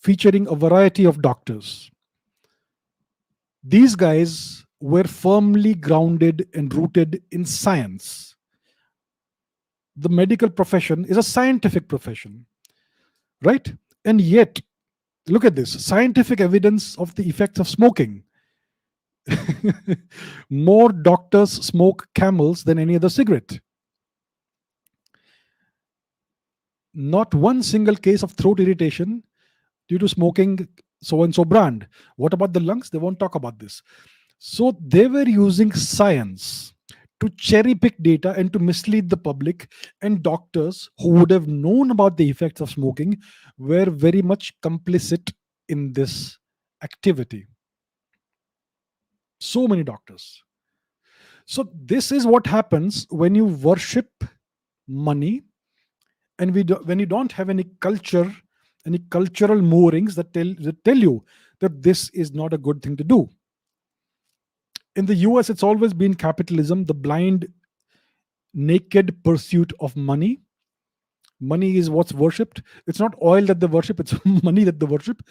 featuring a variety of doctors. These guys were firmly grounded and rooted in science. The medical profession is a scientific profession, right? And yet, look at this scientific evidence of the effects of smoking. More doctors smoke Camels than any other cigarette. Not one single case of throat irritation due to smoking so and so brand. What about the lungs? They won't talk about this. So they were using science to cherry pick data and to mislead the public, and doctors who would have known about the effects of smoking were very much complicit in this activity. So many doctors. So this is what happens when you worship money, and when you don't have any culture, any cultural moorings that tell you that this is not a good thing to do. In the US, it's always been capitalism, the blind, naked pursuit of money. Money is what's worshipped. It's not oil that they worship, it's money that they worship.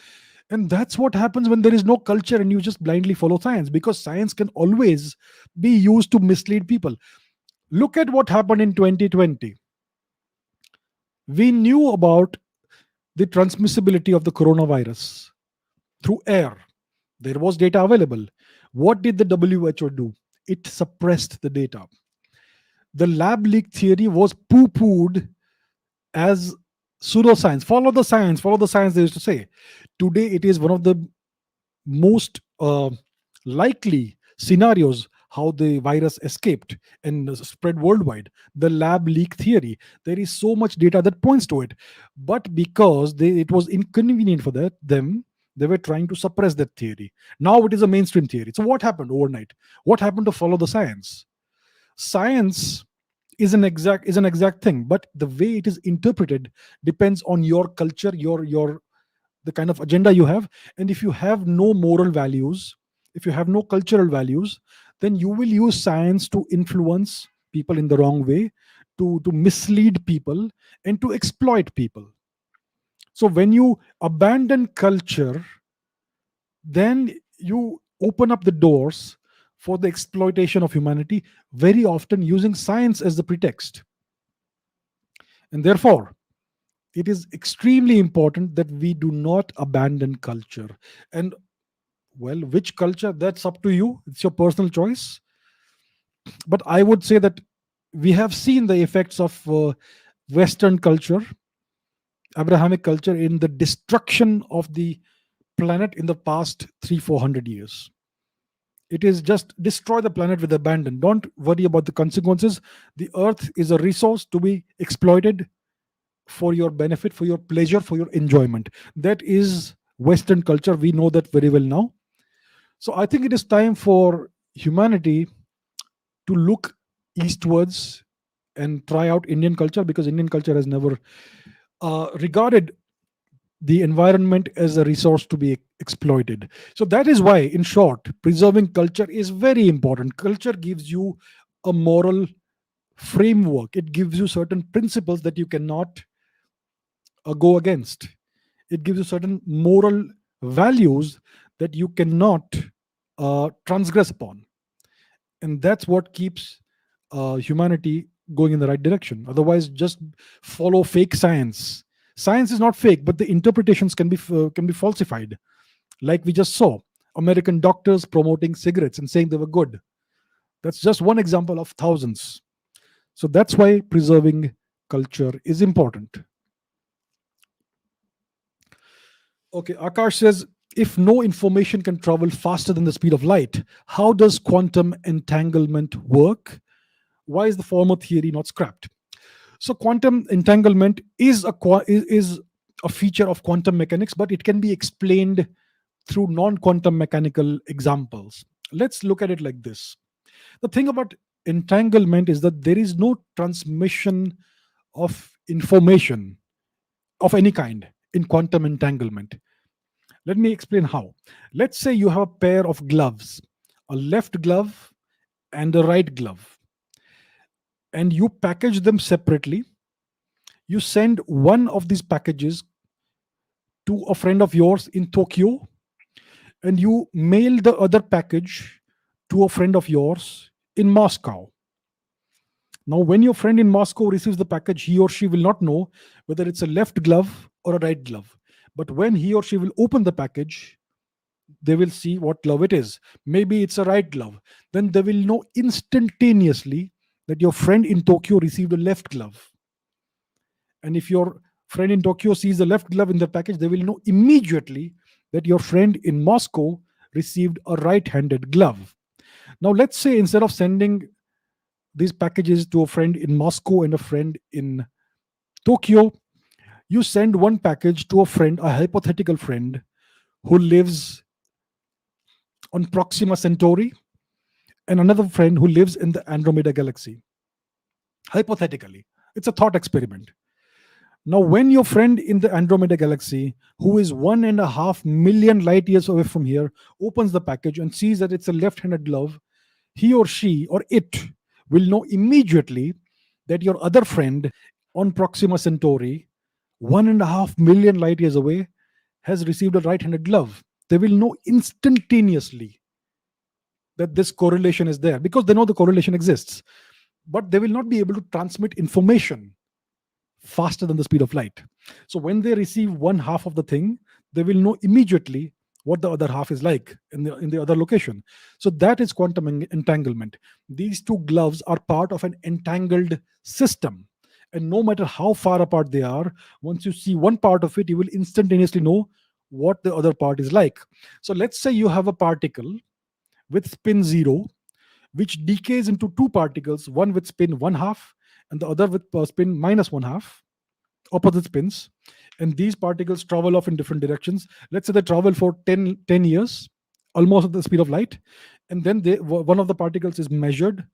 And that's what happens when there is no culture and you just blindly follow science, because science can always be used to mislead people. Look at what happened in 2020. We knew about the transmissibility of the coronavirus through air. There was data available. What did the WHO do? It suppressed the data. The lab leak theory was poo pooed as pseudoscience. Follow the science, they used to say. Today, it is one of the most likely scenarios how the virus escaped and spread worldwide. The lab leak theory. There is so much data that points to it. But because it was inconvenient for them, they were trying to suppress that theory. Now it is a mainstream theory. So what happened overnight? What happened to follow the science? Science is an exact thing, but the way it is interpreted depends on your culture, your the kind of agenda you have. And if you have no moral values, if you have no cultural values, then you will use science to influence people in the wrong way, to mislead people, and to exploit people. So when you abandon culture, then you open up the doors for the exploitation of humanity, very often using science as the pretext. And therefore, it is extremely important that we do not abandon culture. And well, which culture, that's up to you, it's your personal choice. But I would say that we have seen the effects of Western culture, Abrahamic culture, in the destruction of the planet in the past 300-400 years. It is just destroy the planet with abandon. Don't worry about the consequences. The earth is a resource to be exploited for your benefit, for your pleasure, for your enjoyment. That is Western culture. We know that very well now. So I think it is time for humanity to look eastwards and try out Indian culture, because Indian culture has never regarded the environment as a resource to be exploited. So that is why, in short, preserving culture is very important. Culture gives you a moral framework, it gives you certain principles that you cannot go against. It gives you certain moral values that you cannot transgress upon. And that's what keeps humanity going in the right direction. Otherwise, just follow fake science. Science is not fake, but the interpretations can be falsified. Like we just saw, American doctors promoting cigarettes and saying they were good. That's just one example of thousands. So that's why preserving culture is important. Okay, Akash says, if no information can travel faster than the speed of light, how does quantum entanglement work? Why is the former theory not scrapped? So quantum entanglement is a feature of quantum mechanics, but it can be explained through non-quantum mechanical examples. Let's look at it like this. The thing about entanglement is that there is no transmission of information of any kind in quantum entanglement. Let me explain how. Let's say you have a pair of gloves, a left glove and a right glove, and you package them separately. You send one of these packages to a friend of yours in Tokyo, and you mail the other package to a friend of yours in Moscow. Now, when your friend in Moscow receives the package, he or she will not know whether it's a left glove or a right glove. But when he or she will open the package, they will see what glove it is. Maybe it's a right glove. Then they will know instantaneously that your friend in Tokyo received a left glove. And if your friend in Tokyo sees the left glove in the package, they will know immediately that your friend in Moscow received a right handed glove. Now, let's say instead of sending these packages to a friend in Moscow and a friend in Tokyo, you send one package to a friend, a hypothetical friend, who lives on Proxima Centauri, and another friend who lives in the Andromeda galaxy. Hypothetically, it's a thought experiment. Now, when your friend in the Andromeda galaxy, who is 1.5 million light years away from here, opens the package and sees that it's a left handed glove, he or she or it will know immediately that your other friend on Proxima Centauri, 1.5 million light years away, has received a right handed glove. They will know instantaneously that this correlation is there because they know the correlation exists, but they will not be able to transmit information faster than the speed of light. So when they receive one half of the thing, they will know immediately what the other half is like in the other location. So that is quantum entanglement. These two gloves are part of an entangled system. And no matter how far apart they are, once you see one part of it, you will instantaneously know what the other part is like. So let's say you have a particle with spin 0, which decays into two particles, one with spin 1/2 and the other with spin -1/2, opposite spins. And these particles travel off in different directions. Let's say they travel for 10 years, almost at the speed of light. And then one of the particles is measured,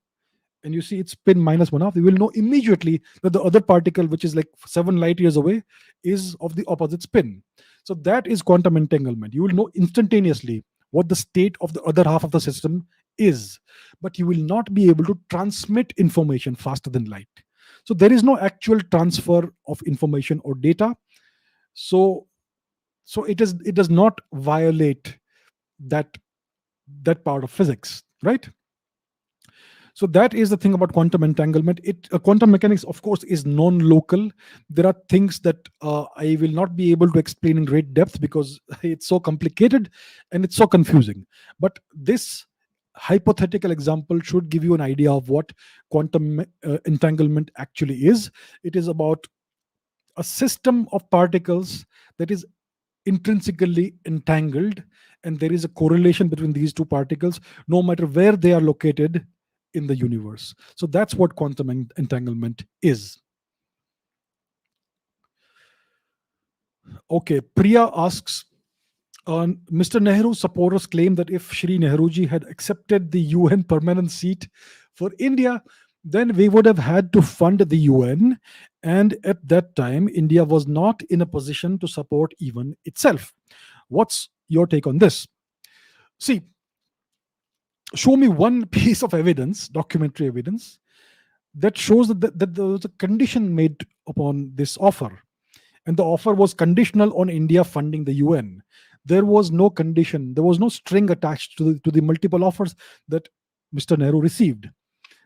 and you see its spin -1/2. You will know immediately that the other particle, which is like 7 light years away, is of the opposite spin. So that is quantum entanglement. You will know instantaneously what the state of the other half of the system is, but you will not be able to transmit information faster than light. So there is no actual transfer of information or data. So it does not violate that part of physics, right? So that is the thing about quantum entanglement. Quantum mechanics, of course, is non-local. There are things that I will not be able to explain in great depth because it's so complicated and it's so confusing. But this hypothetical example should give you an idea of what quantum entanglement actually is. It is about a system of particles that is intrinsically entangled, and there is a correlation between these two particles no matter where they are located in the universe. So that's what quantum entanglement is. Okay, Priya asks, Mr. Nehru's supporters claim that if Shri Nehruji had accepted the UN permanent seat for India, then we would have had to fund the UN. And at that time, India was not in a position to support even itself. What's your take on this? See, show me one piece of evidence, documentary evidence, that shows that there was a condition made upon this offer. And the offer was conditional on India funding the UN. There was no condition, there was no string attached to the multiple offers that Mr. Nehru received.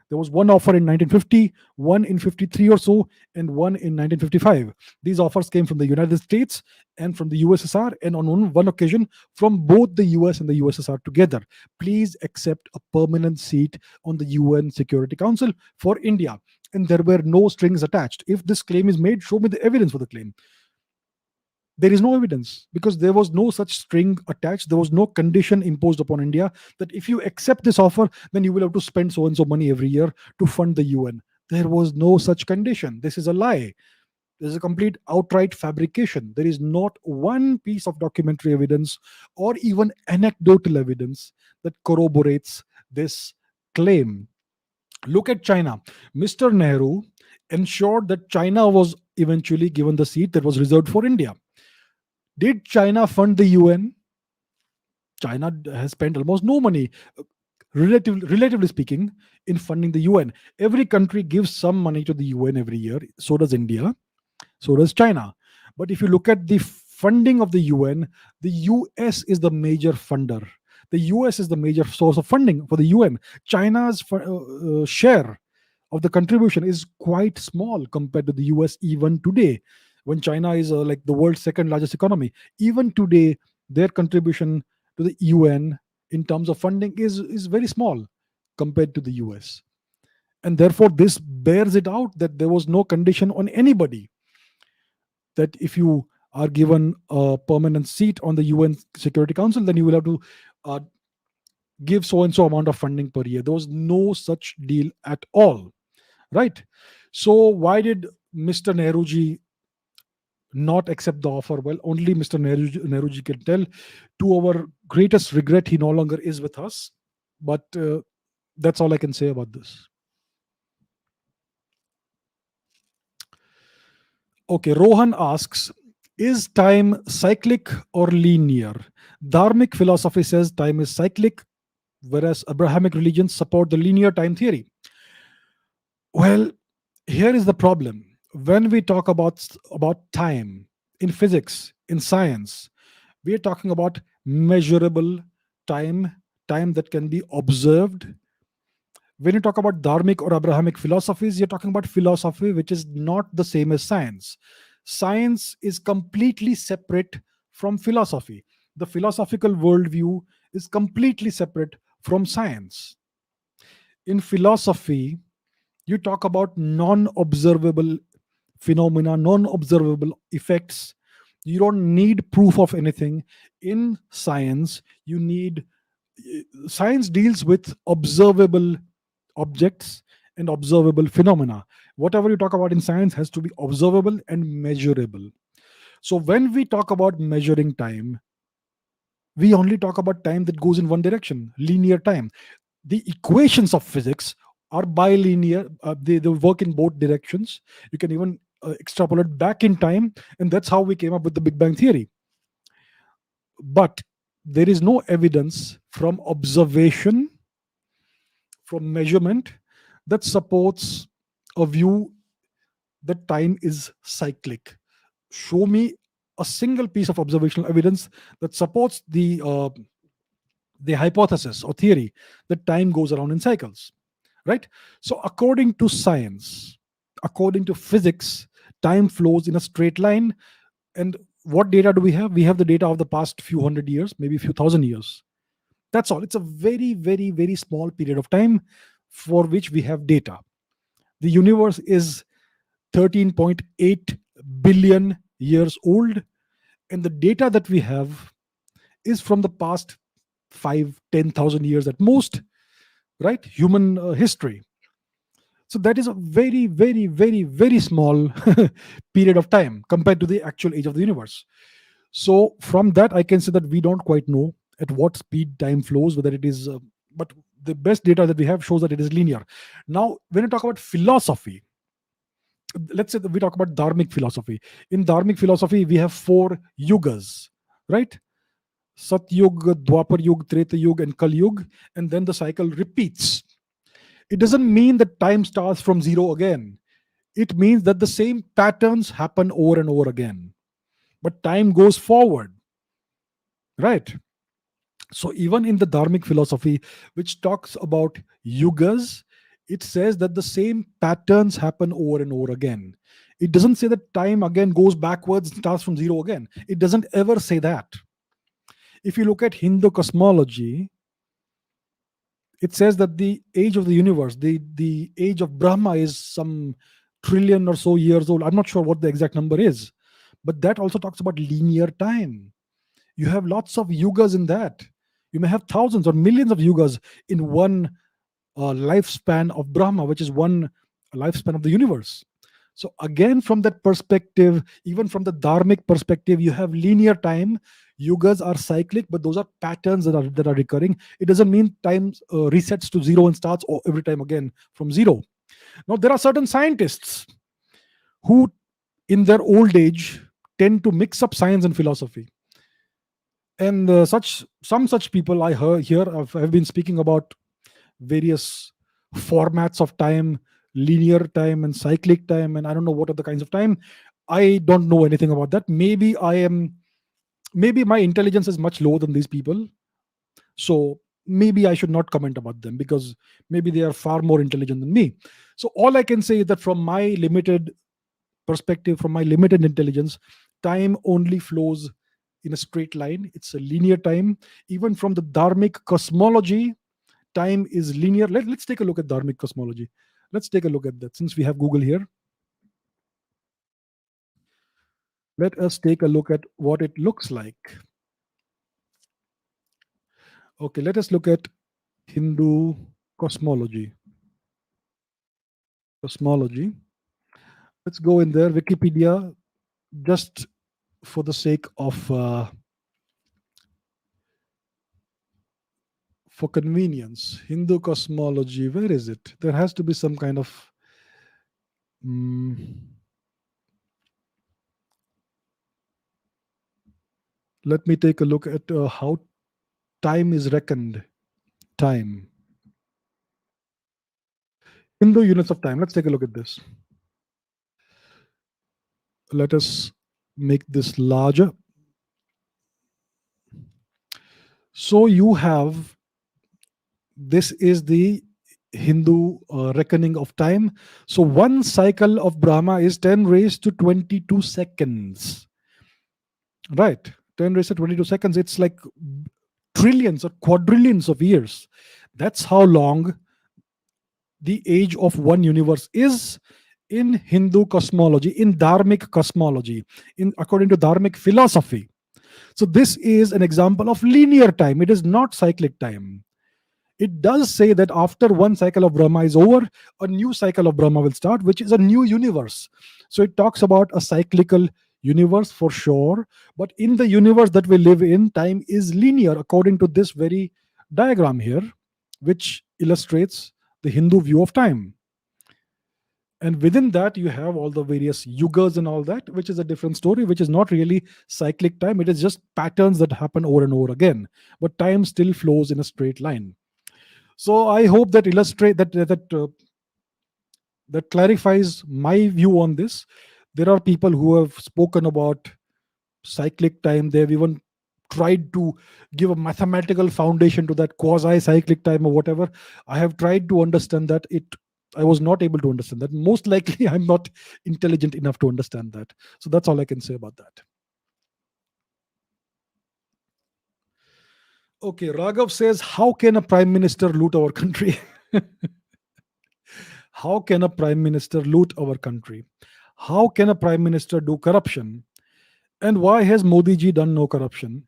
There was one offer in 1950, one in 53 or so, and one in 1955. These offers came from the United States and from the USSR, and on one occasion from both the US and the USSR together. Please accept a permanent seat on the UN Security Council for India. And there were no strings attached. If this claim is made, show me the evidence for the claim. There is no evidence because there was no such string attached. There was no condition imposed upon India that if you accept this offer, then you will have to spend so and so money every year to fund the UN. There was no such condition. This is a lie. This is a complete outright fabrication. There is not one piece of documentary evidence or even anecdotal evidence that corroborates this claim. Look at China. Mr. Nehru ensured that China was eventually given the seat that was reserved for India. Did China fund the UN? China has spent almost no money, relatively speaking, in funding the UN. Every country gives some money to the UN every year. So does India. So does China. But if you look at the funding of the UN, the US is the major funder. The US is the major source of funding for the UN. China's share of the contribution is quite small compared to the US even today, when China is like the world's second largest economy. Even today, their contribution to the UN in terms of funding is very small compared to the US. And therefore, this bears it out that there was no condition on anybody that if you are given a permanent seat on the UN Security Council, then you will have to give so and so amount of funding per year. There was no such deal at all, right? So why did Mr. Nehruji not accept the offer? Well, only Mr. Nehruji can tell. To our greatest regret, he no longer is with us. But that's all I can say about this. Okay, Rohan asks, is time cyclic or linear? Dharmic philosophy says time is cyclic, whereas Abrahamic religions support the linear time theory. Well, here is the problem. When we talk about time in physics, in science, we are talking about measurable time, time that can be observed. When you talk about dharmic or Abrahamic philosophies, you're talking about philosophy which is not the same as science. Science is completely separate from philosophy. The philosophical worldview is completely separate from science. In philosophy, you talk about non observable phenomena, non observable effects. You don't need proof of anything. In science, you need science deals with observable objects and observable phenomena. Whatever you talk about in science has to be observable and measurable. So when we talk about measuring time, we only talk about time that goes in one direction, linear time. The equations of physics are bilinear, they work in both directions. You can even extrapolate back in time, and that's how we came up with the Big Bang theory. But there is no evidence from observation, from measurement, that supports a view that time is cyclic. Show me a single piece of observational evidence that supports the hypothesis or theory that time goes around in cycles, right? So according to science, according to physics, time flows in a straight line. And what data do we have? We have the data of the past few hundred years, maybe a few thousand years. That's all. It's a very, very, very small period of time for which we have data. The universe is 13.8 billion years old, and the data that we have is from the past 5, 10,000 years at most, right? Human history. So that is a very, very, very, very small period of time compared to the actual age of the universe. So from that, I can say that we don't quite know at what speed time flows, whether it is, but the best data that we have shows that it is linear. Now, when you talk about philosophy, let's say that we talk about dharmic philosophy. In dharmic philosophy, we have four yugas, right? Satyug, Dwapar Yug, Treta Yug, and Kal Yug, and then the cycle repeats. It doesn't mean that time starts from zero again. It means that the same patterns happen over and over again, but time goes forward, right? So even in the dharmic philosophy, which talks about yugas, it says that the same patterns happen over and over again. It doesn't say that time again goes backwards and starts from zero again. It doesn't ever say that. If you look at Hindu cosmology, it says that the age of the universe, the age of Brahma, is some trillion or so years old. I'm not sure what the exact number is, but that also talks about linear time. You have lots of yugas in that. You may have thousands or millions of yugas in one lifespan of Brahma, which is one lifespan of the universe. So again, from that perspective, even from the dharmic perspective, you have linear time. Yugas are cyclic, but those are patterns that are recurring. It doesn't mean time resets to zero and starts every time again from zero. Now, there are certain scientists who, in their old age, tend to mix up science and philosophy. And some such people I hear have been speaking about various formats of time, linear time and cyclic time, and I don't know what are the kinds of time. I don't know anything about that. Maybe my intelligence is much lower than these people, so maybe I should not comment about them, because maybe they are far more intelligent than me. So all I can say is that from my limited perspective, from my limited intelligence, time only flows in a straight line. It's a linear time. Even from the dharmic cosmology, time is linear. Let's take a look at dharmic cosmology. Let's take a look at that. Since we have Google here, let us take a look at what it looks like. Okay, let us look at Hindu cosmology. Cosmology. Let's go in there. Wikipedia, just for the sake of for convenience. Hindu cosmology. Where is it? There has to be some kind of. mm, Let me take a look at how time is reckoned. Time. Hindu units of time. Let's take a look at this. Let us make this larger. So you have, this is the Hindu reckoning of time. So one cycle of Brahma is 10 raised to 22 seconds. Right. 10 raised to 22 seconds. It's like trillions or quadrillions of years. That's how long the age of one universe is in Hindu cosmology, in Dharmic cosmology, in according to Dharmic philosophy. So this is an example of linear time. It is not cyclic time. It does say that after one cycle of Brahma is over, a new cycle of Brahma will start, which is a new universe. So it talks about a cyclical universe for sure. But in the universe that we live in, time is linear according to this very diagram here, which illustrates the Hindu view of time. And within that, you have all the various yugas and all that, which is a different story, which is not really cyclic time. It is just patterns that happen over and over again. But time still flows in a straight line. So I hope that illustrate that clarifies my view on this. There are people who have spoken about cyclic time. They've even tried to give a mathematical foundation to that quasi cyclic time or whatever. I have tried to understand that. I was not able to understand that. Most likely I'm not intelligent enough to understand that. So that's all I can say about that. Okay, Raghav says, how can a prime minister loot our country? How can a prime minister loot our country? How can a prime minister do corruption? And why has Modi ji done no corruption?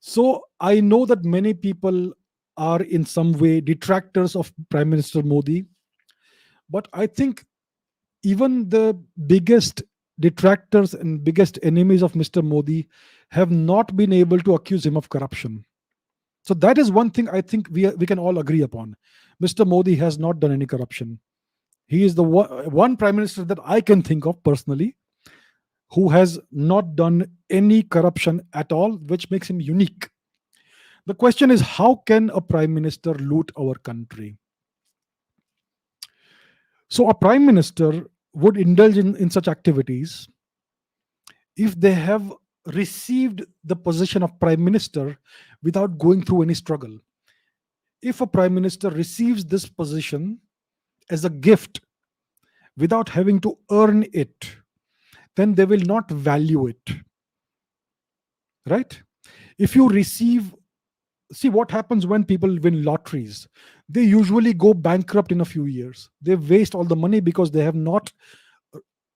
So I know that many people are in some way detractors of Prime Minister Modi, but I think even the biggest detractors and biggest enemies of Mr. Modi have not been able to accuse him of corruption. So that is one thing I think we can all agree upon. Mr. Modi has not done any corruption. He is the one prime minister that I can think of personally who has not done any corruption at all, which makes him unique. The question is, how can a prime minister loot our country? So, a prime minister would indulge in such activities if they have received the position of prime minister without going through any struggle. If a prime minister receives this position as a gift without having to earn it, then they will not value it. Right? If you receive, see what happens when people win lotteries. They usually go bankrupt in a few years. They waste all the money because they have not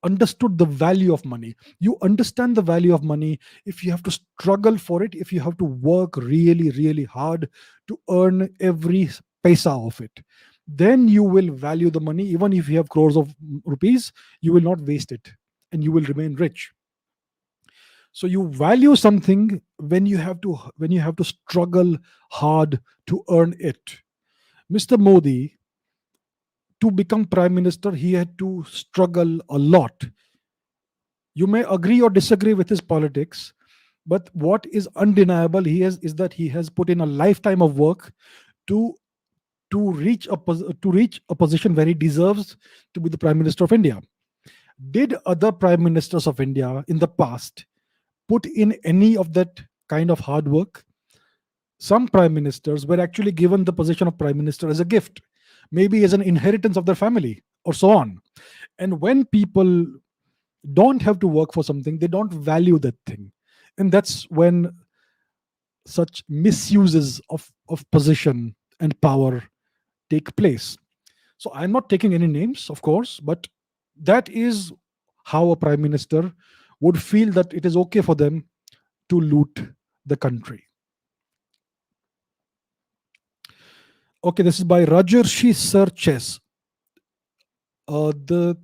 understood the value of money. You understand the value of money if you have to struggle for it, if you have to work really, really hard to earn every paisa of it. Then you will value the money. Even if you have crores of rupees, you will not waste it and you will remain rich. So you value something when you have to struggle hard to earn it. Mr. Modi, to become prime minister, he had to struggle a lot. You may agree or disagree with his politics, but what is undeniable is that he has put in a lifetime of work to reach a position where he deserves to be the prime minister of India. Did other prime ministers of India in the past put in any of that kind of hard work? Some prime ministers were actually given the position of prime minister as a gift, maybe as an inheritance of their family, or so on. And when people don't have to work for something, they don't value that thing. And that's when such misuses of position and power take place. So I'm not taking any names, of course, but that is how a prime minister would feel that it is okay for them to loot the country. Okay, this is by Rajarshi Searches. The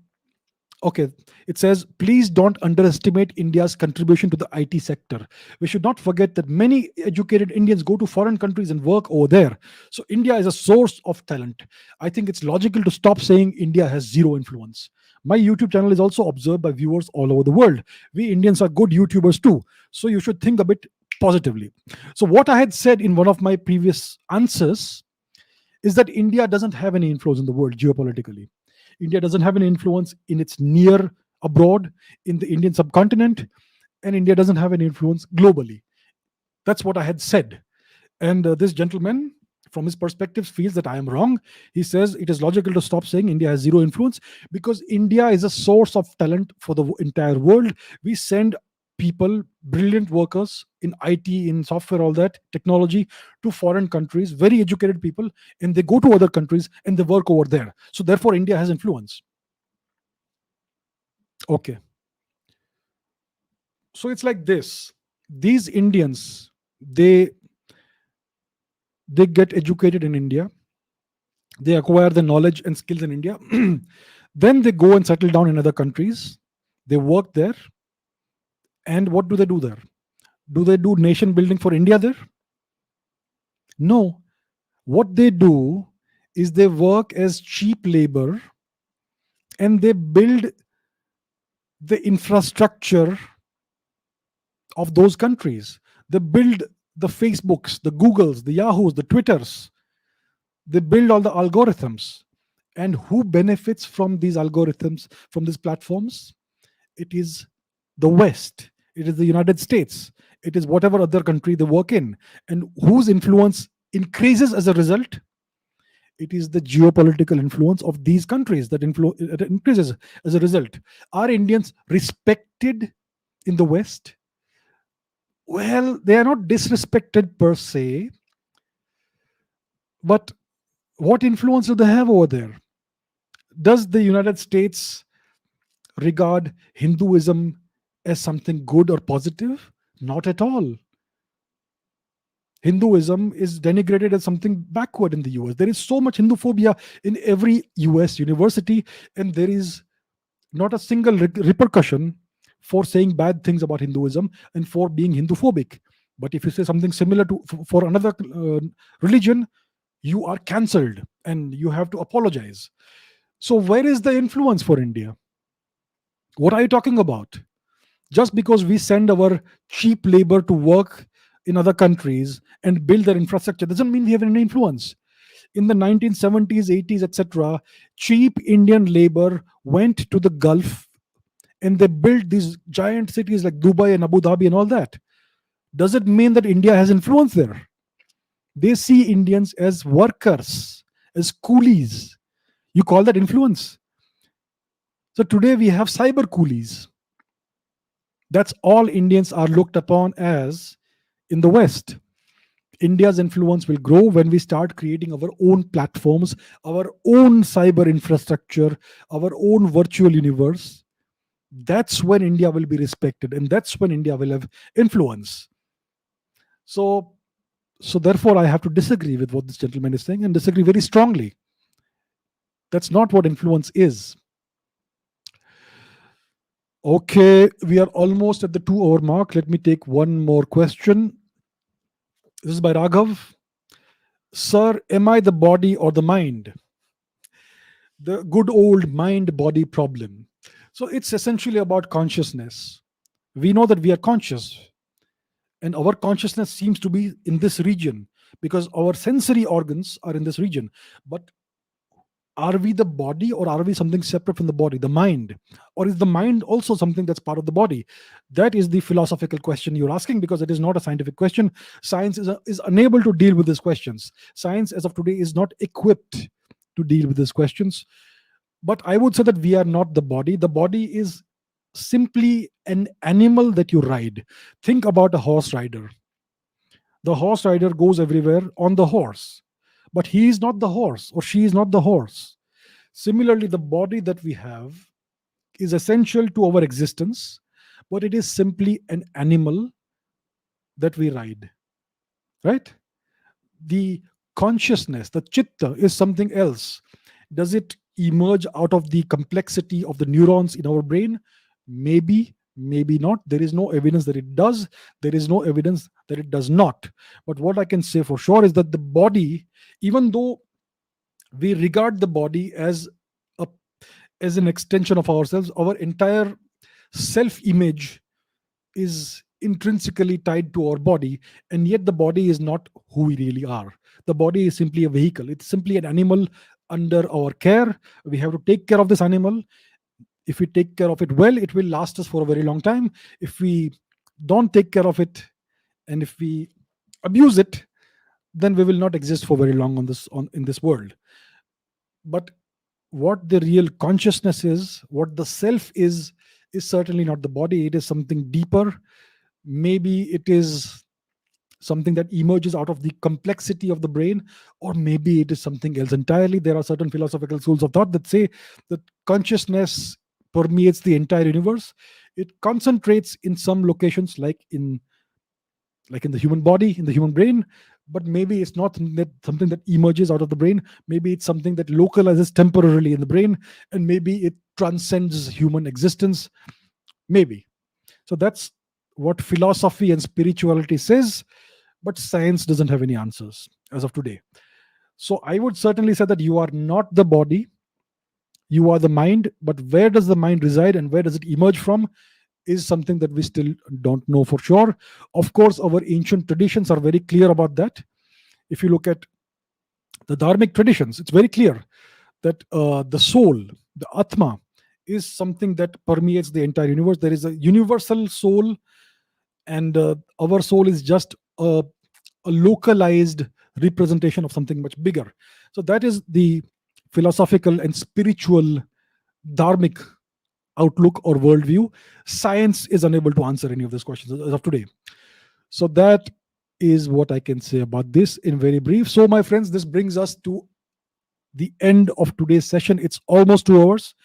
Okay, it says, please don't underestimate India's contribution to the IT sector. We should not forget that many educated Indians go to foreign countries and work over there. So, India is a source of talent. I think it's logical to stop saying India has zero influence. My YouTube channel is also observed by viewers all over the world. We Indians are good YouTubers too. So, you should think a bit positively. So, what I had said in one of my previous answers is that India doesn't have any influence in the world geopolitically. India doesn't have any influence in its near abroad, in the Indian subcontinent, and India doesn't have any influence globally. That's what I had said. And this gentleman, from his perspective, feels that I am wrong. He says it is logical to stop saying India has zero influence because India is a source of talent for the entire world. We send people, brilliant workers in IT, in software, all that technology to foreign countries, very educated people, and they go to other countries and they work over there. So, therefore, India has influence. Okay. So, it's like this. These Indians, they get educated in India, they acquire the knowledge and skills in India. Then they go and settle down in other countries. They work there. And what do they do there? Do they do nation building for India there? No. What they do is they work as cheap labor and they build the infrastructure of those countries. They build the Facebooks, the Googles, the Yahoos, the Twitters. They build all the algorithms. And who benefits from these algorithms, from these platforms? It is the West, it is the United States, it is whatever other country they work in. And whose influence increases as a result? It is the geopolitical influence of these countries that increases as a result. Are Indians respected in the West? Well, they are not disrespected per se, but what influence do they have over there? Does the United States regard Hinduism as something good or positive? Not at all. Hinduism is denigrated as something backward in the US. There is so much Hinduphobia in every US university, and there is not a single repercussion for saying bad things about Hinduism and for being Hinduphobic. But if you say something similar to for another religion, you are cancelled and you have to apologize. So, where is the influence for India? What are you talking about? Just because we send our cheap labor to work in other countries and build their infrastructure doesn't mean we have any influence. In the 1970s, 80s, etc., cheap Indian labor went to the Gulf and they built these giant cities like Dubai and Abu Dhabi and all that. Does it mean that India has influence there? They see Indians as workers, as coolies. You call that influence? So today we have cyber coolies. That's all Indians are looked upon as in the West. India's influence will grow when we start creating our own platforms, our own cyber infrastructure, our own virtual universe. That's when India will be respected, and that's when India will have influence. So, so therefore, I have to disagree with what this gentleman is saying and disagree very strongly. That's not what influence is. Okay, we are almost at the 2 hour mark. Let me take one more question. This is by Raghav. Sir, am I the body or the mind? The good old mind body problem. So it's essentially about consciousness. We know that we are conscious, and our consciousness seems to be in this region because our sensory organs are in this region. But are we the body or are we something separate from the body, the mind? Or is the mind also something that's part of the body? That is the philosophical question you're asking, because it is not a scientific question. Science is unable to deal with these questions. Science as of today is not equipped to deal with these questions. But I would say that we are not the body. The body is simply an animal that you ride. Think about a horse rider. The horse rider goes everywhere on the horse, but he is not the horse or she is not the horse. Similarly, the body that we have is essential to our existence, but it is simply an animal that we ride, right? The consciousness, the chitta, is something else? Does it emerge out of the complexity of the neurons in our brain? Maybe, maybe not. There is no evidence that it does. There is no evidence that it does not. But what I can say for sure is that the body, even though we regard the body a as an extension of ourselves, our entire self image is intrinsically tied to our body, and yet the body is not who we really are. The body is simply a vehicle, it's simply an animal under our care. We have to take care of this animal. If we take care of it well, it will last us for a very long time. If we don't take care of it, and if we abuse it, then we will not exist for very long in this world. But what the real consciousness is, what the self is certainly not the body. It is something deeper. Maybe it is something that emerges out of the complexity of the brain, or maybe it is something else entirely. There are certain philosophical schools of thought that say that consciousness permeates the entire universe. It concentrates in some locations, like in the human body, in the human brain, but maybe it's not something that emerges out of the brain. Maybe it's something that localizes temporarily in the brain, and maybe it transcends human existence. Maybe. So that's what philosophy and spirituality says, but science doesn't have any answers as of today. So I would certainly say that you are not the body, you are the mind, but where does the mind reside and where does it emerge from is something that we still don't know for sure. Of course, our ancient traditions are very clear about that. If you look at the dharmic traditions, it's very clear that the soul, the Atma, is something that permeates the entire universe. There is a universal soul, and our soul is just a localized representation of something much bigger. So that is the philosophical and spiritual dharmic outlook or worldview. Science is unable to answer any of these questions as of today. So that is what I can say about this in very brief. So my friends, this brings us to the end of today's session. It's almost 2 hours.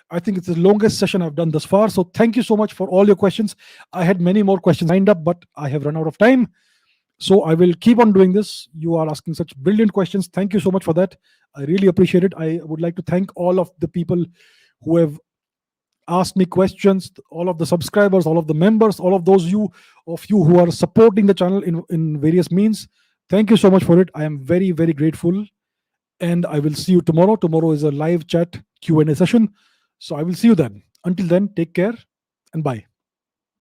I think it's the longest session I've done thus far. So thank you so much for all your questions. I had many more questions lined up, but I have run out of time. So I will keep on doing this. You are asking such brilliant questions. Thank you so much for that. I really appreciate it. I would like to thank all of the people who have asked me questions, all of the subscribers, all of the members, all of those of you who are supporting the channel in various means. Thank you so much for it. I am very, very grateful. And I will see you tomorrow. Tomorrow is a live chat Q&A session. So I will see you then. Until then, take care and bye.